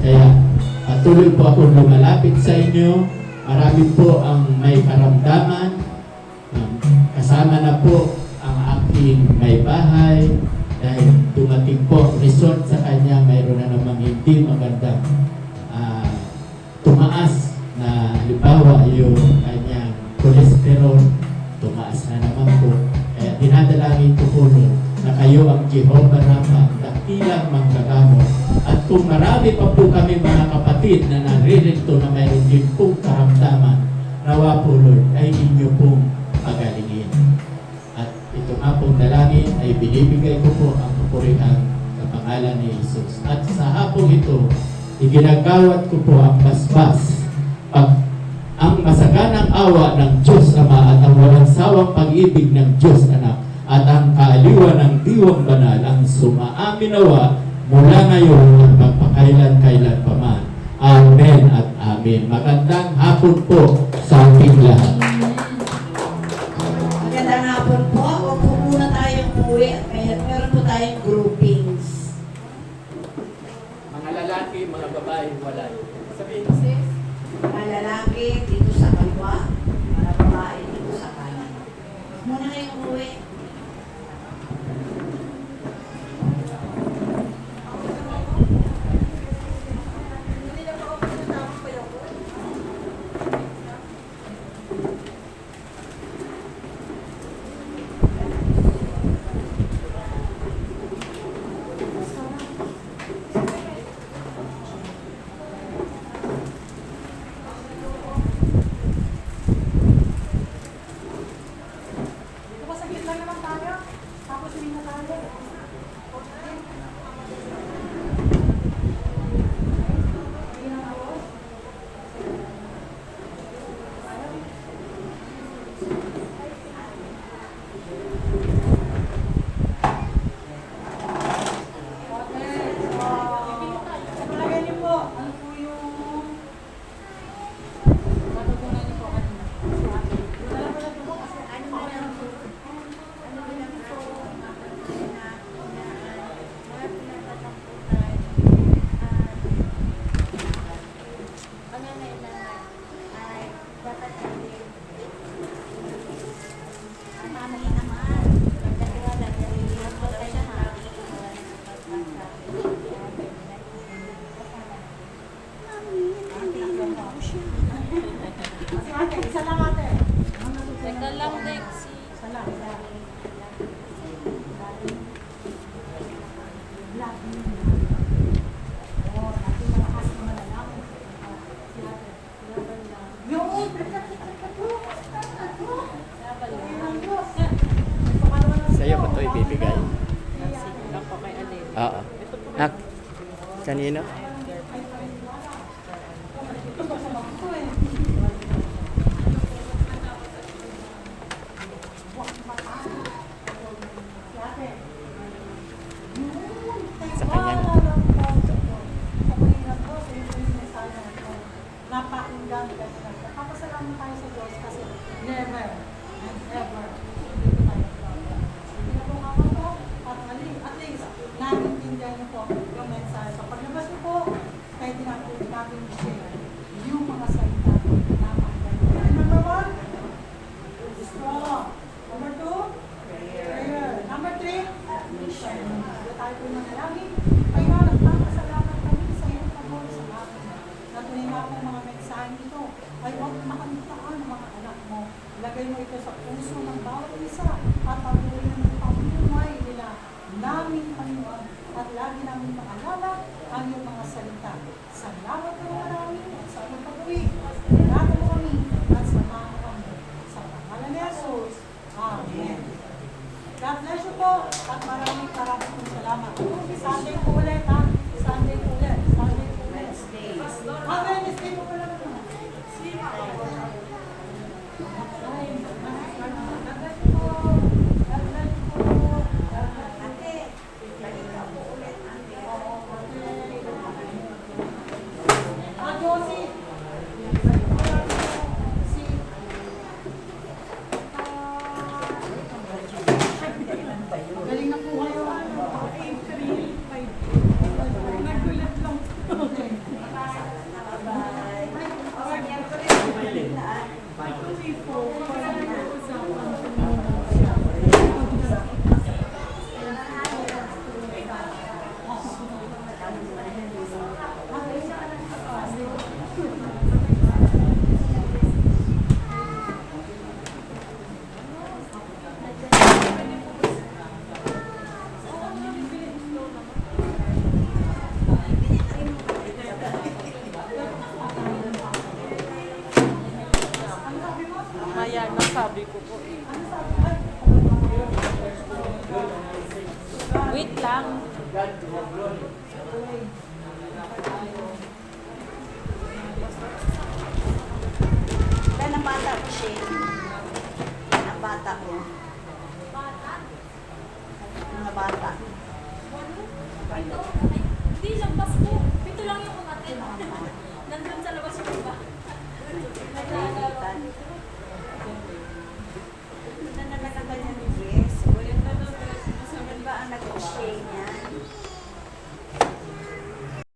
Kaya patuloy po ako lumalapit sa inyo. Marami po ang may karamdaman. Kasama na po ang aking may bahay dahil dumating po ang resort sa kanya, mayroon na namang hindi magandang tumaas na halimbawa yung kanyang cholesterol, tumaas na naman po. Kaya dinadalangin ko po na kayo ang Jehovah Rapha, dakilang manggagamot. At kung marami pa po kami mga kapatid na naririto na mayroon din pong karamdaman, nawa po Lord ay inyo pong pagalingin. At ito nga pong dalangin ay binibigay ko po ang kapurihan sa pangalan ni Jesus. At sa hapong ito, iginagawat ko po ang basbas, ang masaganang awa ng Diyos Ama at ang walang sawang pag-ibig ng Diyos Anak at ang kaaliwan ng Diwang Banal ang sumaamin nawa mula ngayon at magpakailan-kailan pa man. Amen at amen. Magandang hapon po sa ating lahat.
Magandang hapon po. Huwag po muna tayong umuwi at meron po tayong groupings.
Mga lalaki, mga babae, wala. Sabihin,
Mga lalaki dito sa kaliwa, mga babae dito sa kanan. Huwag muna kayong umuwi.
Oo. Hak. Kanino? Sa kanya.
Napakinggan ka nila. Napapasalamat tayo sa Diyos kasi never and ever hindi tayo problem. Pinag-ukapan ko at least naintindihan niyo po yung mensahe. So paglabas niyo po, pwede na po natin i-share yung mga salita na napakinggan. Number 1, strong. Number 2, prayer. Number 3, admission. Tayo po manalangin. Kaya nagpapasalamat kami sa iyo Panginoon sa akin. Natuloy nga po mga mensahe nito ay huwag makalimutan ng mga anak mo. Lagay mo ito sa puso ng bawat isa at patuloy ng pamumuhay nila namin Panginoon at lagi namin maalala ang iyong mga salita. Salamat po marami at sa aming pag-uwi. Salamat mo kami at samahan mo kami. Sa pangalan ni Jesus. Amen. God bless you po at maraming pong salamat. Sunday po ulit ha. Sunday po ulit. Sunday po ulit. Wednesday po pala naman. Galing na po kayo. Nagulat lang. Okay.
Maya, nasabi ko po eh. Wait lang.
Kaya ng bata ko siya. Ang bata ko. Mga bata.
Hindi lang, Pasko. Ito lang yung kumatin. Nandun sa labas yung iba. Naglalaro.